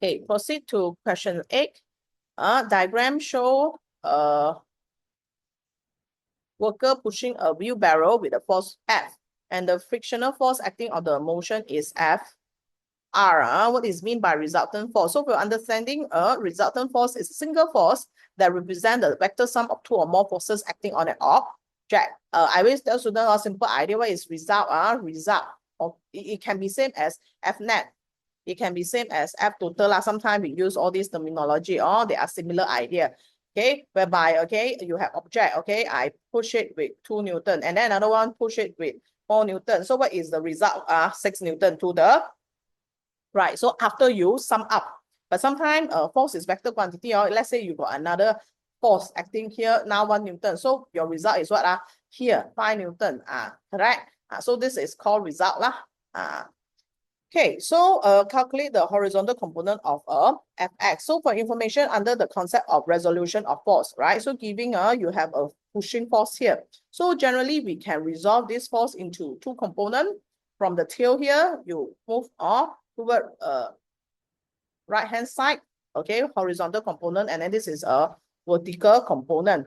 Okay, proceed to question 8. Diagram show worker pushing a wheelbarrow with a force F, and the frictional force acting on the motion is F. What is meant by resultant force? So for understanding, resultant force is a single force that represents the vector sum of 2 or more forces acting on an object. I always tell students a simple idea. What is result? Result. It can be same as F net. It can be same as F total. Sometimes we use all this terminology, or they are similar idea. Okay, whereby, okay, you have object, okay, I push it with 2 Newton, and then another one push it with 4 Newton. So what is the result? 6 Newton to the right. So after you sum up, but sometimes force is vector quantity, or let's say you got another force acting here, now 1 Newton. So your result is what? Here, 5 Newton. Correct? So this is called result lah. Okay, so calculate the horizontal component of Fx. So for information under the concept of resolution of force, right? So giving you have a pushing force here. So generally we can resolve this force into 2 components. From the tail here, you move toward right hand side, okay, horizontal component, and then this is a vertical component.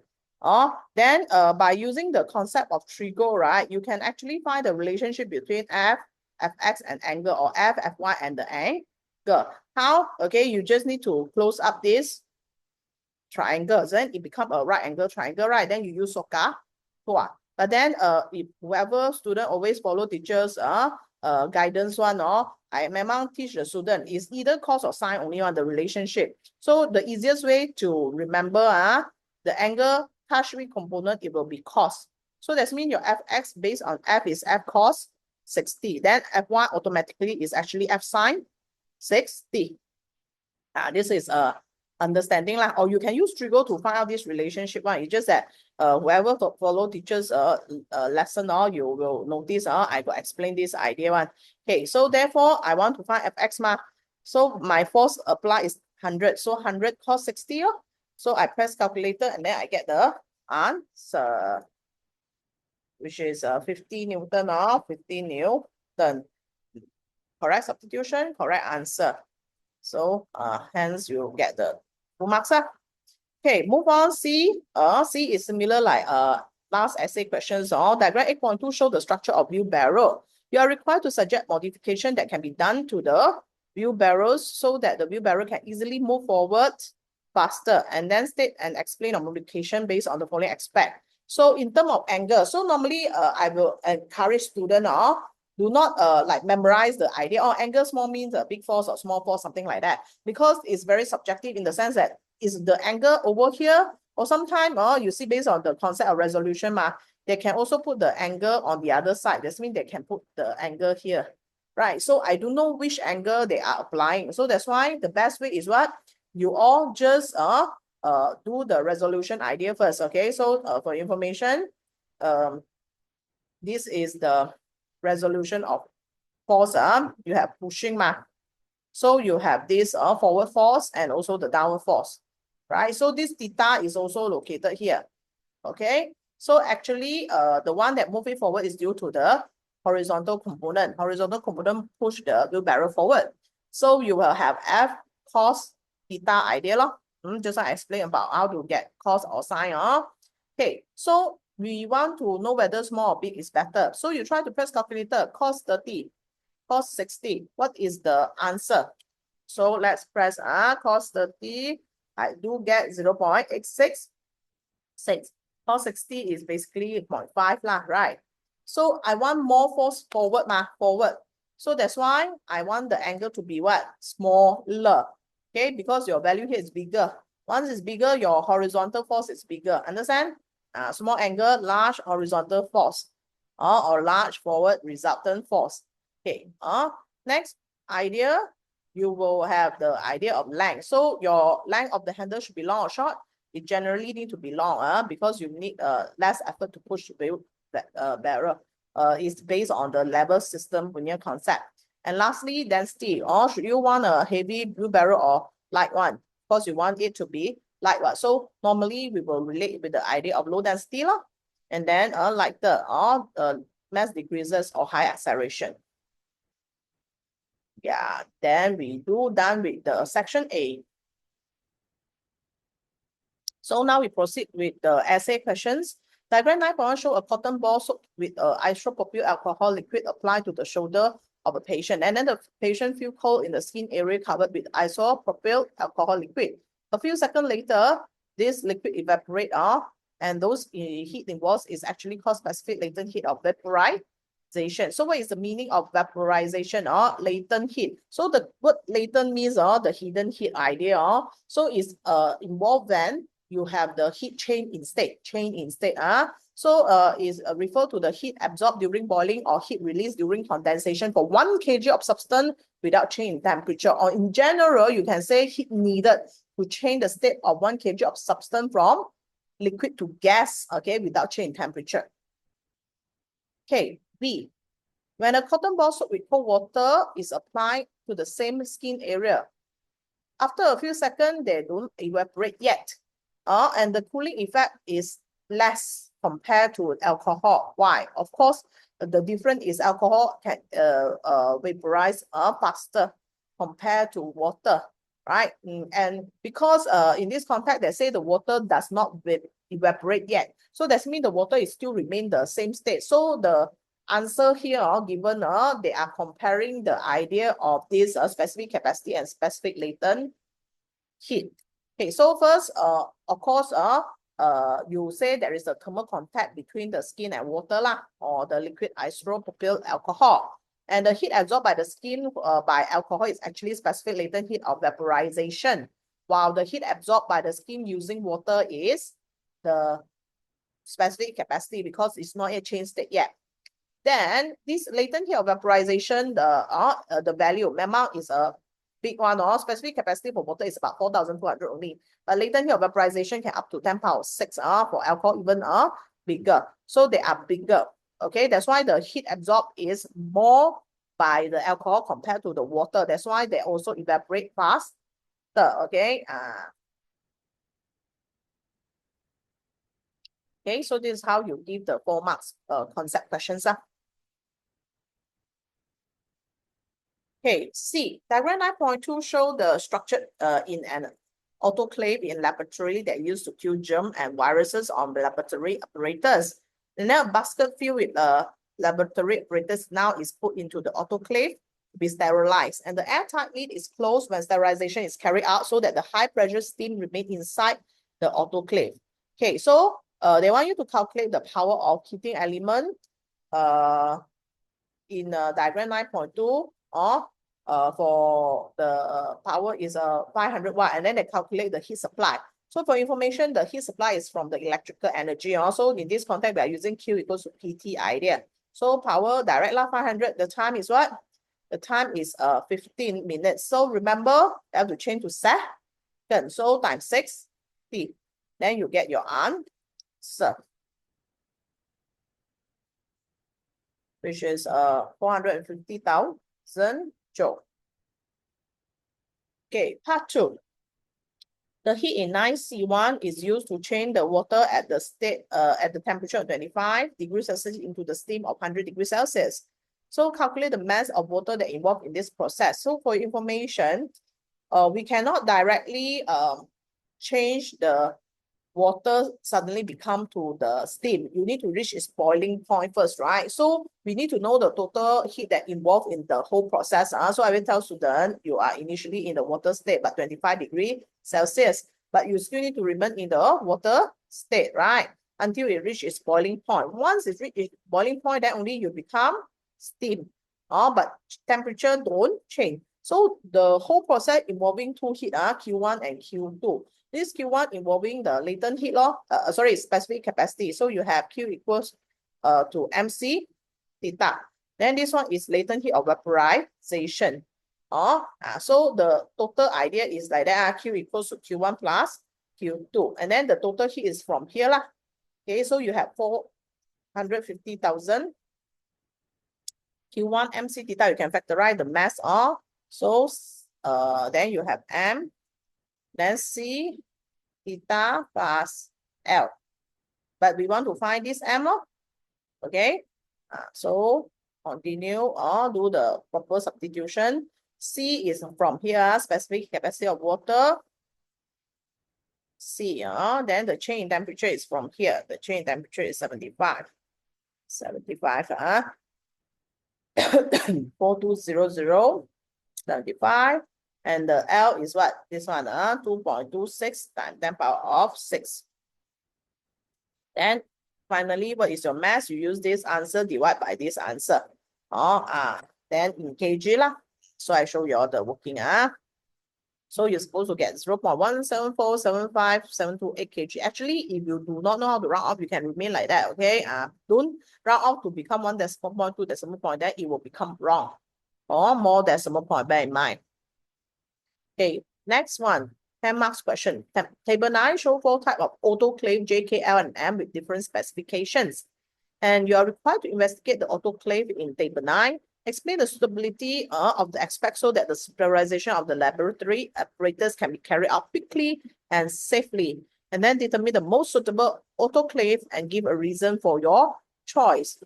Then by using the concept of trigo, right, you can actually find the relationship between Fx and angle, or Fy and the angle. How? Okay, you just need to close up this triangle, then it becomes a right angle triangle, right? Then you use soka. But then if whoever student always follow teachers guidance one, I memang teach the student is either cos or sine only on the relationship. So the easiest way to remember the angle touch with component, it will be cos. So that means your Fx based on F is F cos 60. Then Fy automatically is actually F sine 60. This is understanding lah. Or you can use trigo to find out this relationship one. It's just that whoever follow teachers lesson, you will notice I will explain this idea one. Okay, so therefore I want to find Fx ma. So my force apply is 100. So 100 cos 60. So I press calculator and then I get the answer, which is 50 Newton or 50 Newton. Correct substitution, correct answer. So hence you get the 2 marks. Okay, move on. C. C is similar like last essay questions. Diagram 8.2 show the structure of wheelbarrow. You are required to suggest modification that can be done to the wheelbarrows so that the wheelbarrow can easily move forward faster, and then state and explain a modification based on the following aspect. So in terms of angle, so normally I will encourage students do not like memorize the idea or angle small means a big force or small force, something like that, because it's very subjective in the sense that is the angle over here, or sometimes you see based on the concept of resolution, they can also put the angle on the other side. That means they can put the angle here, right? So I don't know which angle they are applying. So that's why the best way is what? You all just do the resolution idea first, okay? So for information, this is the resolution of force. You have pushing, so you have this forward force and also the downward force, right? So this theta is also located here, okay? So actually, the one that moving forward is due to the horizontal component. Horizontal component push the wheelbarrow forward. So you will have F cos theta idea. Just I explain about how to get cos or sine. Okay, so we want to know whether small or big is better. So you try to press calculator, cos 30, cos 60. What is the answer? So let's press cos 30. I do get 0.866. Cos 60 is basically 0.5 lah, right? So I want more force forward, forward. So that's why I want the angle to be what? Smaller. Okay, because your value here is bigger. Once it's bigger, your horizontal force is bigger. Understand? Small angle, large horizontal force. Or large forward resultant force. Okay. Next idea, you will have the idea of length. So your length of the handle should be long or short. It generally need to be long because you need less effort to push the barrel. It's based on the level system linear concept. And lastly, density. Or should you want a heavy wheelbarrow or light one? Of course, you want it to be light one. So normally we will relate with the idea of low density, and then lighter or mass decreases or high acceleration. Yeah, then we done with the section A. So now we proceed with the essay questions. Diagram 9.1 show a cotton ball soaked with isopropyl alcohol liquid applied to the shoulder of a patient. And then the patient feel cold in the skin area covered with isopropyl alcohol liquid. A few seconds later, this liquid evaporate and those heat involved is actually called specific latent heat of vaporization. So what is the meaning of vaporization or latent heat? So the word latent means the hidden heat idea. So it's involved when you have the heat chain in state. So is refer to the heat absorbed during boiling or heat released during condensation for 1 kg of substance without change in temperature. Or in general, you can say heat needed to change the state of 1 kg of substance from liquid to gas, okay, without change in temperature. Okay, B. When a cotton ball soaked with cold water is applied to the same skin area, after a few seconds, they don't evaporate yet. And the cooling effect is less compared to alcohol. Why? Of course, the difference is alcohol can vaporize faster compared to water, right? And because in this context, they say the water does not evaporate yet. So that means the water is still remain the same state. So the answer here given, they are comparing the idea of this specific capacity and specific latent heat. Okay, so first, of course, you say there is a thermal contact between the skin and water or the liquid isopropyl alcohol. And the heat absorbed by the skin by alcohol is actually specific latent heat of vaporization, while the heat absorbed by the skin using water is the specific capacity because it's not a change state yet. Then this latent heat of vaporization, the value amount is a big one. Specific capacity for water is about 4,200 only. But latent heat of vaporization can up to 10 power 6 for alcohol, even bigger. So they are bigger. Okay, that's why the heat absorbed is more by the alcohol compared to the water. That's why they also evaporate faster. Okay. Okay, so this is how you give the 4 marks concept questions. Okay, C. Diagram 9.2 show the structure in an autoclave in laboratory that used to kill germs and viruses on laboratory apparatus. And then a basket filled with laboratory apparatus now is put into the autoclave to be sterilized. And the airtight lid is closed when sterilization is carried out so that the high pressure steam remain inside the autoclave. Okay, so they want you to calculate the power of heating element in diagram 9.2 or for the power is 500 watt, and then they calculate the heat supply. So for information, the heat supply is from the electrical energy. Also in this context, we are using Q equals to PT idea. So power direct 500, the time is what? The time is 15 minutes. So remember, you have to change to second. So times 60. Then you get your answer, which is 450,000 joule. Okay, part 2. The heat in 9C1 is used to change the water at the temperature of 25 degrees Celsius into the steam of 100 degrees Celsius. So calculate the mass of water that involved in this process. So for information, we cannot directly change the water suddenly become to the steam. You need to reach its boiling point first, right? So we need to know the total heat that involved in the whole process. So I will tell students you are initially in the water state, but 25 degrees Celsius, but you still need to remain in the water state, right? Until it reaches its boiling point. Once it reaches its boiling point, then only you become steam. But temperature don't change. So the whole process involving two heat, Q1 and Q2. This Q1 involving the latent heat specific capacity. So you have Q equals to MC theta. Then this one is latent heat of vaporization. So the total idea is like that, Q equals to Q1 plus Q2. And then the total heat is from here. Okay, so you have 450,000 Q1 MC theta. You can factorize the mass of. So then you have M. Then C theta plus L. But we want to find this M, okay? So continue or do the proper substitution. C is from here, specific capacity of water. C, then the change in temperature is from here. The change in temperature is 75. 75, 4200, 75. And the L is what? This one, 2.26 times 10 power of 6. Then finally, what is your mass? You use this answer, divide by this answer. Then in kg lah. So I show you all the working. So you're supposed to get 0.1747578 kg. Actually, if you do not know how to round off, you can remain like that, okay? Don't round off to become 1 decimal point, 2 decimal point, then it will become wrong. Or more decimal point, bear in mind. Okay, next one, 10 marks question. Table 9 show 4 types of autoclave J, K, L, and M with different specifications. And you are required to investigate the autoclave in table 9. Explain the suitability of the aspect so that the sterilization of the laboratory apparatus can be carried out quickly and safely. And then determine the most suitable autoclave and give a reason for your choice.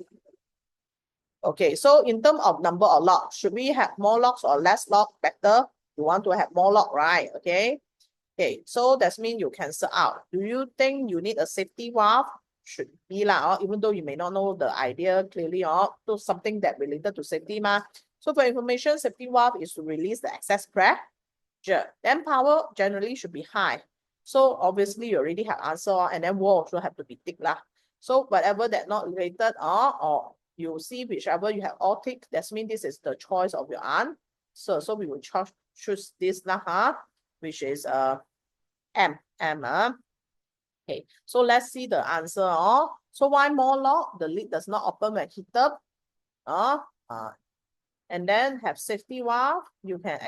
Okay, so in terms of number of locks, should we have more locks or less locks? Better. You want to have more lock, right? Okay. Okay, so that means you cancel out. Do you think you need a safety valve? Should be lah, even though you may not know the idea clearly, to something that related to safety ma. So for information, safety valve is to release the excess pressure. Then power generally should be high. So obviously you already have answer, and then wall also have to be thick lah. So whatever that not related or you see whichever you have all thick, that means this is the choice of your answer. So we will choose this lah, which is M. Okay, so let's see the answer. So why more lock? The lid does not open when heated. And then have safety valve. You can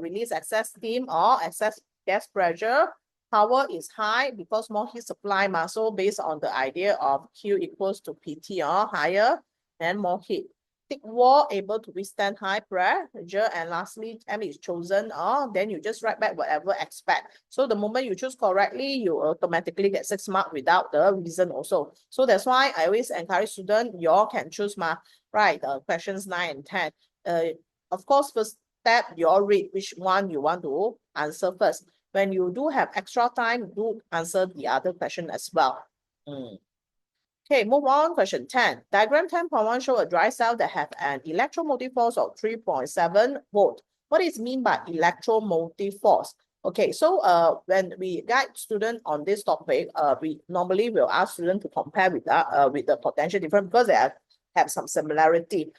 release excess steam or excess gas pressure. Power is high because more heat supply. So based on the idea of Q equals to PT, higher and more heat. Thick wall able to withstand high pressure, and lastly M is chosen, then you just write back whatever expect. So the moment you choose correctly, you automatically get 6 marks without the reason also. So that's why I always encourage students, you all can choose questions 9 and 10. Of course, first step, you all read which one you want to answer first. when you do have extra time, do answer the other question as well. Okay, move on. Question 10. Diagram 10.1 show a dry cell that have an electromotive force of 3.7 volt. What is mean by electromotive force? Okay, so when we guide students on this topic, we normally will ask students to compare with the potential difference because they have some similarity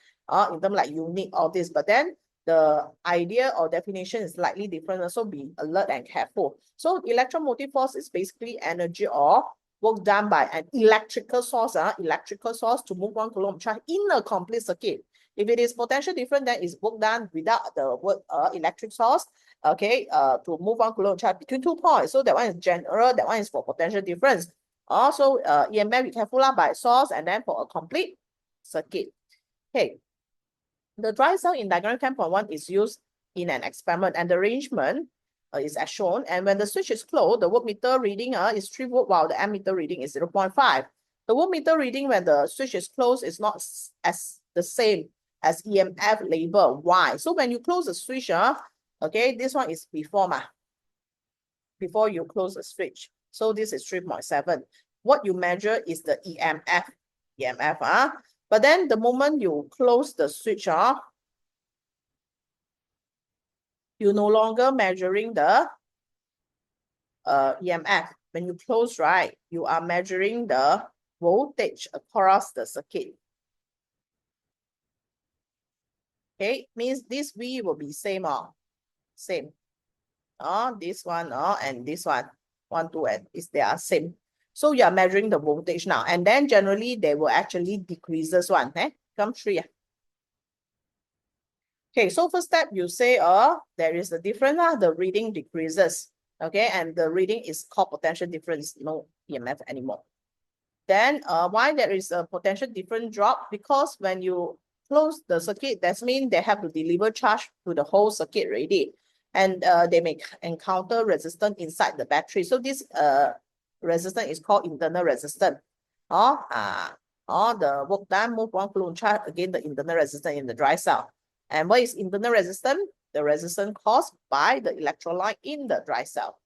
in terms like unit all this, but then the idea or definition is slightly different, so be alert and careful. So electromotive force is basically energy or work done by an electrical source to move 1 coulomb charge in a complete circuit. If it is potential different, then it's work done without the word electric source, okay, to move 1 coulomb charge between 2 points. So that one is general, that one is for potential difference. Also, EMF, be careful by source and then for a complete circuit. Okay, the dry cell in diagram 10.1 is used in an experiment, and the arrangement is as shown. And when the switch is closed, the voltmeter reading is 3 volt while the ammeter reading is 0.5. The voltmeter reading when the switch is closed is not as the same as EMF label. Why? So when you close the switch, okay, this one is before before you close the switch. So this is 3.7. What you measure is the EMF. But then the moment you close the switch, you're no longer measuring the EMF. When you close, right, you are measuring the voltage across the circuit. Okay, means this V will be same. This one and this one, 1, 2, and they are same. So you are measuring the voltage now, and then generally they will actually decreases one. Come 3. Okay, so first step you say there is a difference, the reading decreases. Okay, and the reading is called potential difference, no EMF anymore. Then why there is a potential difference drop? Because when you close the circuit, that means they have to deliver charge to the whole circuit already. And they may encounter resistance inside the battery. So this resistance is called internal resistance. The work done, move 1 coulomb charge again, the internal resistance in the dry cell. And what is internal resistance? The resistance caused by the electrolyte in the dry cell.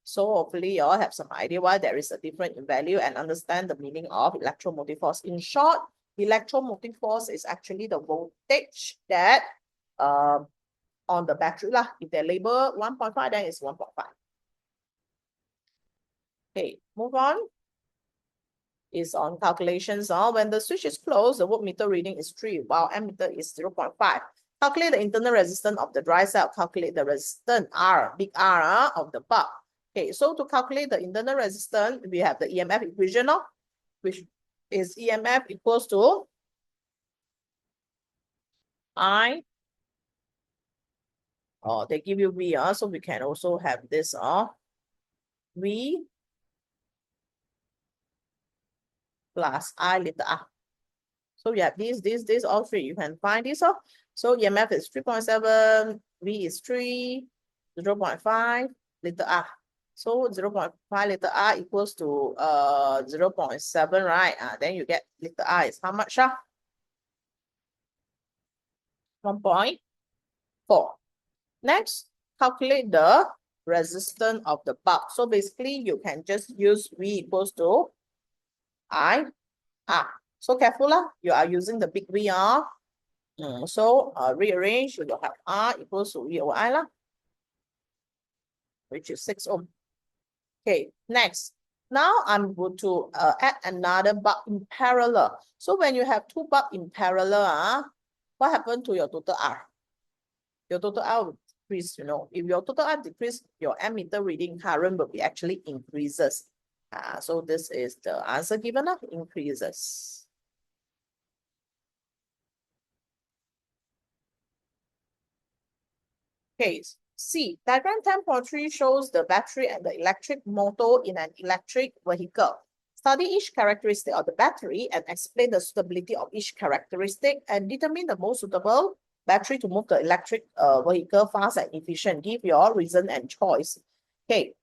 So hopefully you all have some idea why there is a difference in value and understand the meaning of electromotive force. In short, electromotive force is actually the voltage that on the battery lah. If they label 1.5, then it's 1.5. Okay, move on. Is on calculations. When the switch is closed, the voltmeter reading is 3, while ammeter is 0.5. Calculate the internal resistance of the dry cell. Calculate the resistance R, big R of the bulb. Okay, so to calculate the internal resistance, we have the EMF equation, which is EMF equals to I. They give you V, so we can also have this V plus I little r. So you have this, all 3. You can find this. So EMF is 3.7, V is 3, 0.5 little r. So 0.5 little r equals to 0.7, right? Then you get little r is how much? 1.4. Next, calculate the resistance of the bulb. So basically, you can just use V equals to I R. So careful, you are using the big V. So rearrange, you will have R equals to V over I, which is 6 ohm. Okay, next. Now I'm going to add another bulb in parallel. So when you have 2 bulbs in parallel, what happened to your total R? Your total R will decrease, If your total R decrease, your ammeter reading current will be actually increases. So this is the answer given, increases. Okay, C. Diagram 10.3 shows the battery and the electric motor in an electric vehicle. Study each characteristic of the battery and explain the suitability of each characteristic and determine the most suitable battery to move the electric vehicle fast and efficient. Give your reason and choice. Okay.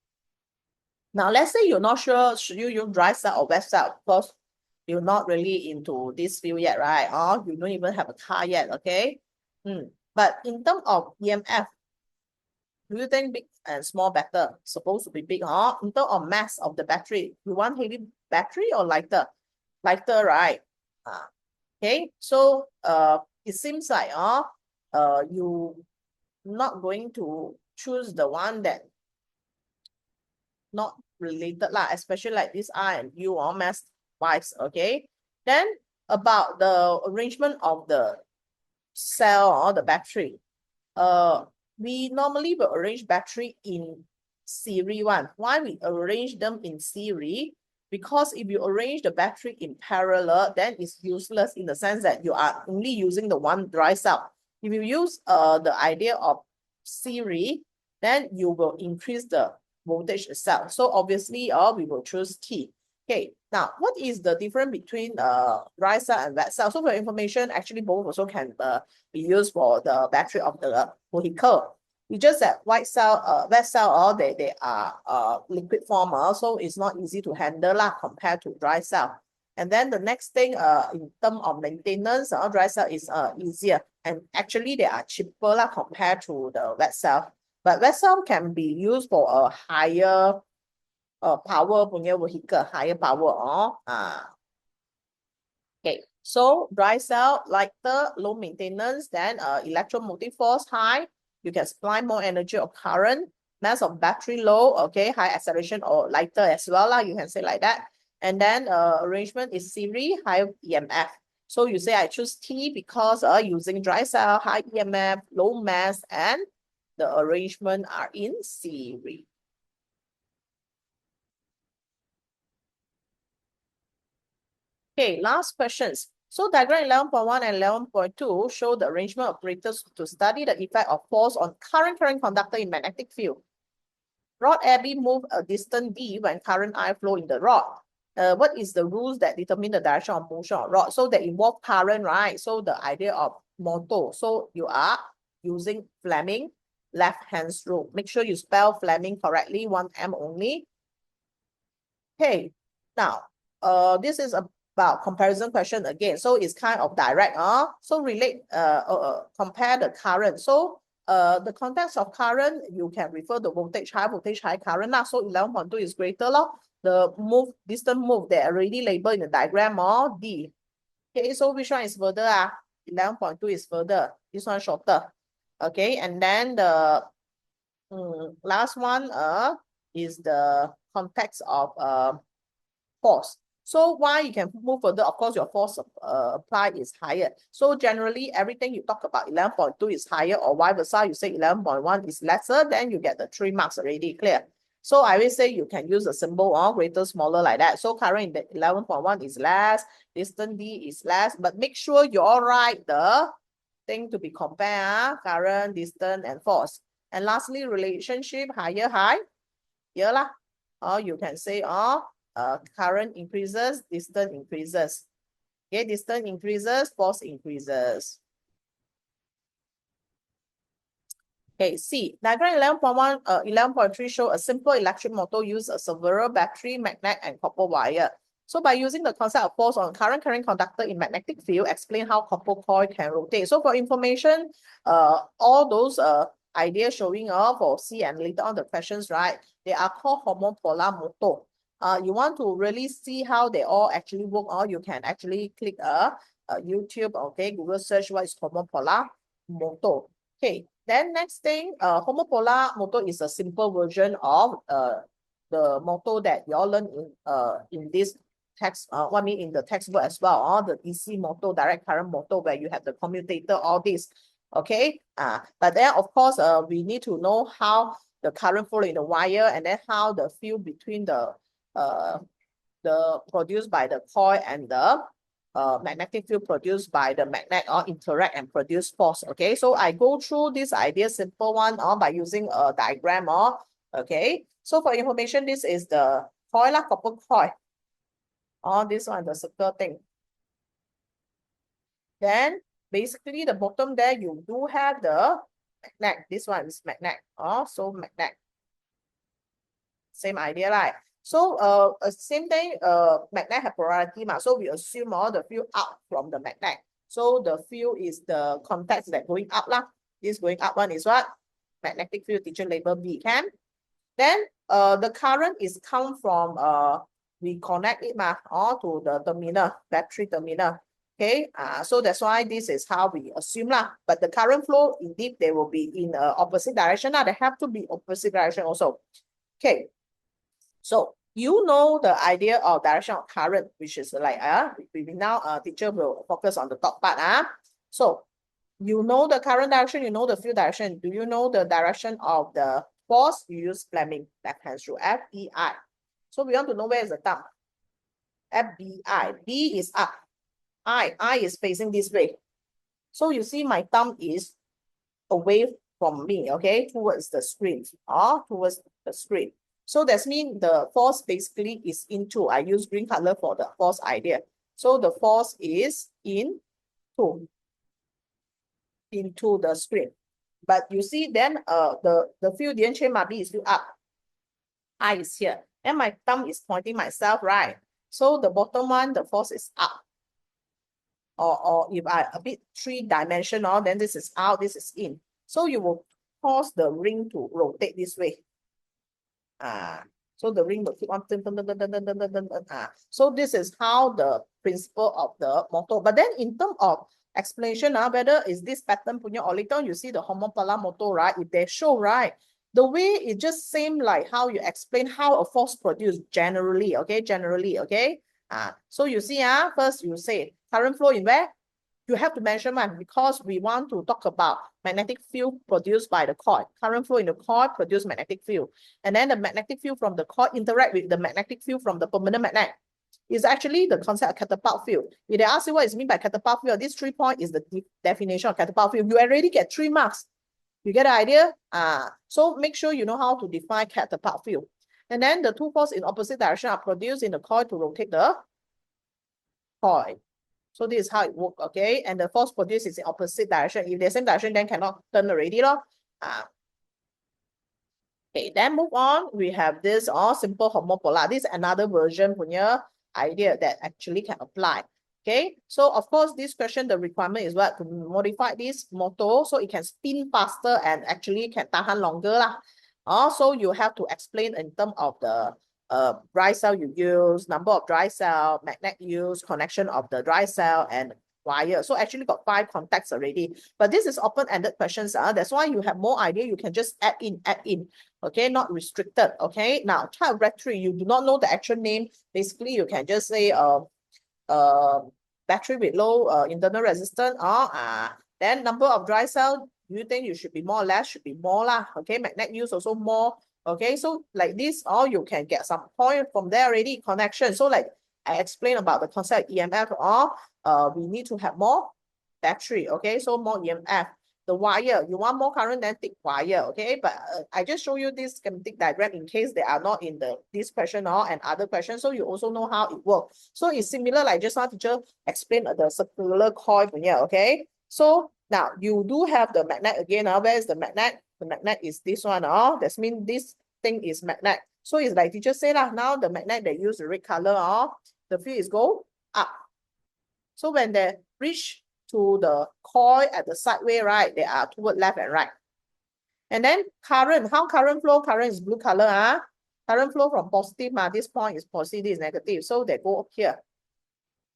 Now, let's say you're not sure, should you use dry cell or wet cell? Because you're not really into this field yet, right? Or you don't even have a car yet, okay? But in terms of EMF, Do you think big and small better? Supposed to be big, huh? In terms of mass of the battery, you want heavy battery or lighter? Lighter, right? Okay, so it seems like you not going to choose the one that not related lah, especially like this R and U or mass wise. Okay, then about the arrangement of the cell or the battery, we normally will arrange battery in series one. Why we arrange them in series? Because if you arrange the battery in parallel, then it's useless in the sense that you are only using the one dry cell. If you use the idea of series, then you will increase the voltage itself. So obviously, we will choose T. Okay, now what is the difference between dry cell and wet cell? So for information, actually both also can be used for the battery of the vehicle. It's just that wet cell, they are liquid form, so it's not easy to handle lah compared to dry cell. And then the next thing, in terms of maintenance, dry cell is easier, and actually they are cheaper lah compared to the wet cell. But wet cell can be used for a higher power punya vehicle, higher power. Okay, so dry cell, lighter, low maintenance, then electromotive force high, you can supply more energy or current, mass of battery low, okay, high acceleration or lighter as well lah, you can say like that. And then arrangement is series, high EMF. So you say I choose T because using dry cell, high EMF, low mass, and the arrangement are in series. Okay, last questions. So diagram 11.1 and 11.2 show the arrangement of operators to study the effect of force on current conductor in magnetic field. Rod AB move a distant D when current I flow in the rod. What is the rules that determine the direction of motion of rod? So they involve current, right? So the idea of motor. So you are using Fleming left-hand rule. Make sure you spell Fleming correctly, 1M only. Okay, now this is about comparison question again. So it's kind of direct. So relate, compare the current. So the context of current, you can refer the voltage, high current. So 11.2 is greater. The distant move, they already labeled in the diagram, D. Okay, so which one is further? 11.2 is further. This one shorter. Okay, and then the last one is the context of force. So why you can move further? Of course, your force applied is higher. So generally, everything you talk about 11.2 is higher, or vice versa, you say 11.1 is lesser, then you get the 3 marks already, clear. So I will say you can use a symbol greater, smaller like that. So current in the 11.1 is less, distance D is less, but make sure you all write the thing to be compared, current, distance, and force. And lastly, relationship, higher, high, here lah. Or you can say, current increases, distance increases. Okay, distance increases, force increases. Okay, C. Diagram 11.1, 11.3 show a simple electric motor use a several battery, magnet, and copper wire. So by using the concept of force on current conductor in magnetic field, explain how copper coil can rotate. So for information, all those ideas showing for C and later on the questions, right? They are called homopolar motor. You want to really see how they all actually work, or you can actually click YouTube, okay, Google search what is homopolar motor. Okay, then next thing, homopolar motor is a simple version of the motor that you all learn in this text, what I mean in the textbook as well, the DC motor, direct current motor, where you have the commutator, all this. Okay, but then of course, we need to know how the current flow in the wire, and then how the field between the produced by the coil and the magnetic field produced by the magnet interact and produce force. Okay, so I go through this idea, simple one, by using a diagram. Okay, so for information, this is the coil, copper coil. This one, the circle thing. Then basically the bottom there, you do have the magnet. This one is magnet. So magnet. Same idea, right? So same thing, magnet have polarity, so we assume the field up from the magnet. So the field is the context that going up lah. This going up one is what? magnetic field, teacher label B, can? Then the current is come from we connect it to the terminal, battery terminal. Okay, so that's why this is how we assume lah. But the current flow, indeed, they will be in opposite direction. They have to be opposite direction also. Okay, so you know the idea of direction of current, which is like we now teacher will focus on the top part. So you know the current direction, you know the field direction. Do you know the direction of the force? You use Fleming left-hand rule, FEI. So we want to know where is the thumb. FBI. B is up. I is facing this way. So you see my thumb is away from me, okay, towards the screen, towards the screen. So that means the force basically is into, I use green color for the force idea. So the force is into the screen. But you see then the field didn't change, my B is still up. I is here. And my thumb is pointing myself, right? So the bottom one, the force is up. Or if I a bit three-dimensional, then this is out, this is in. So you will cause the ring to rotate this way. So the ring will keep on. So this is how the principle of the motor. But then in terms of explanation, whether is this pattern punya or later you see the homopolar motor, right? If they show, right, the way it just same like how you explain how a force produced generally, okay? Generally, okay? So you see, first you say current flow in where? You have to mention one because we want to talk about magnetic field produced by the coil. Current flow in the coil produce magnetic field. And then the magnetic field from the coil interact with the magnetic field from the permanent magnet. It's actually the concept of catapult field. If they ask you what is meant by catapult field, this 3 point is the definition of catapult field. You already get 3 marks. You get the idea? So make sure you know how to define catapult field. And then the 2 forces in opposite direction are produced in the coil to rotate the coil. So this is how it works, okay? And the force produced is in opposite direction. If they're same direction, then cannot turn already. Okay, then move on. We have this simple homopolar. This is another version punya idea that actually can apply. Okay, so of course, this question, the requirement is what? To modify this motor so it can spin faster and actually can tahan longer. Also, you have to explain in terms of the dry cell you use, number of dry cell, magnet use, connection of the dry cell, and wire. So actually got 5 contacts already. But this is open-ended questions. That's why you have more idea. You can just add in. Okay, not restricted. Okay, now type of battery, you do not know the actual name. Basically, you can just say battery with low internal resistance. Then number of dry cell, you think you should be more or less? Should be more lah. Okay, magnet use also more. Okay, so like this, you can get some point from there already, connection. So like I explained about the concept of EMF, we need to have more battery. Okay, so more EMF. The wire, you want more current, then take wire. Okay, but I just show you this schematic diagram in case they are not in this question and other questions. So you also know how it works. So it's similar like just now teacher explained the circular coil here. Okay, so now you do have the magnet again. Where is the magnet? The magnet is this one. That means this thing is magnet. So it's like teacher said now the magnet they use the red color. The field is go up. So when they reach to the coil at the sideway, right, they are toward left and right. And then current, how current flow? Current is blue color. Current flow from positive, this point is positive, this is negative. So they go up here.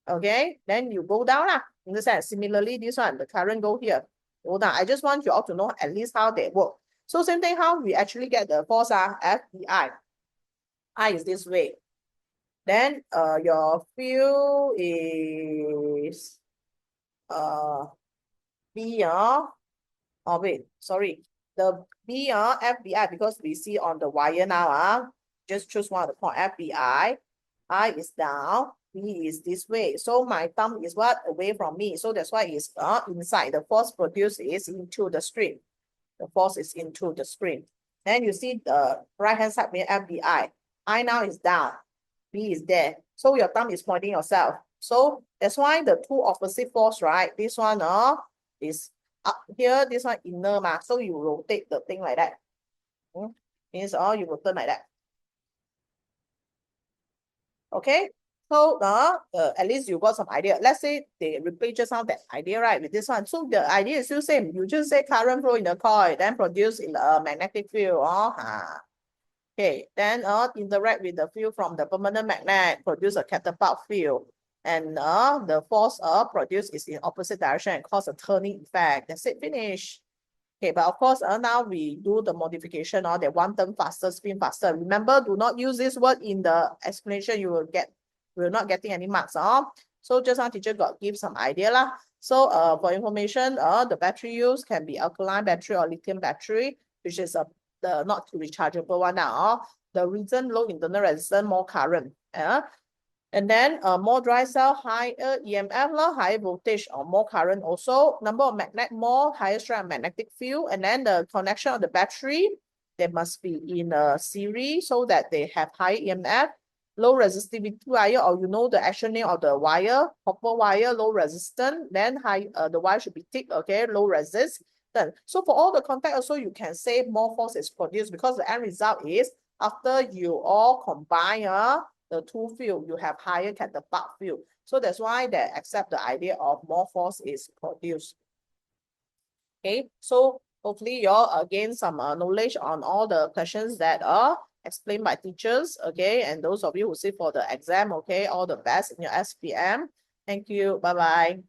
Okay, then you go down. Understand? Similarly, this one, the current go here. Go down. I just want you all to know at least how they work. So same thing, how we actually get the force FBI. I is this way. Then your field is B, wait, sorry. The B, FBI, because we see on the wire now, just choose one of the point, FBI. I is down, B is this way. So my thumb is what? Away from me. So that's why it's inside. The force produced is into the screen. The force is into the screen. Then you see the right-hand side being FBI. I now is down, B is there. So your thumb is pointing yourself. So that's why the 2 opposite force, right? This one is up here, this one inner. So you rotate the thing like that. Means you will turn like that. Okay. So at least you got some idea. Let's say they replace just now that idea, right, with this one. So the idea is still same. You just say current flow in the coil, then produce in the magnetic field. Okay, then interact with the field from the permanent magnet, produce a catapult field. And the force produced is in opposite direction and cause a turning effect. That's it, finish. Okay, but of course, now we do the modification or the one term faster, spin faster. Remember, do not use this word in the explanation. You will not getting any marks. So just now teacher got give some idea lah. So for information, the battery used can be alkaline battery or lithium battery, which is the not rechargeable one now. The reason low internal resistance, more current. And then more dry cell, higher EMF, higher voltage or more current also. Number of magnet more, higher strength magnetic field. And then the connection of the battery, they must be in a series so that they have high EMF, low resistivity wire, or you know the actual name of the wire, copper wire, low resistance. Then the wire should be thick, okay, low resist. Then, so for all the contact also, you can say more force is produced because the end result is after you all combine the two field, you have higher catapult field. So that's why they accept the idea of more force is produced. Okay, so hopefully you all gain some knowledge on all the questions that are explained by teachers. Okay, and those of you who sit for the exam, okay, all the best in your SPM. Thank you. Bye-bye.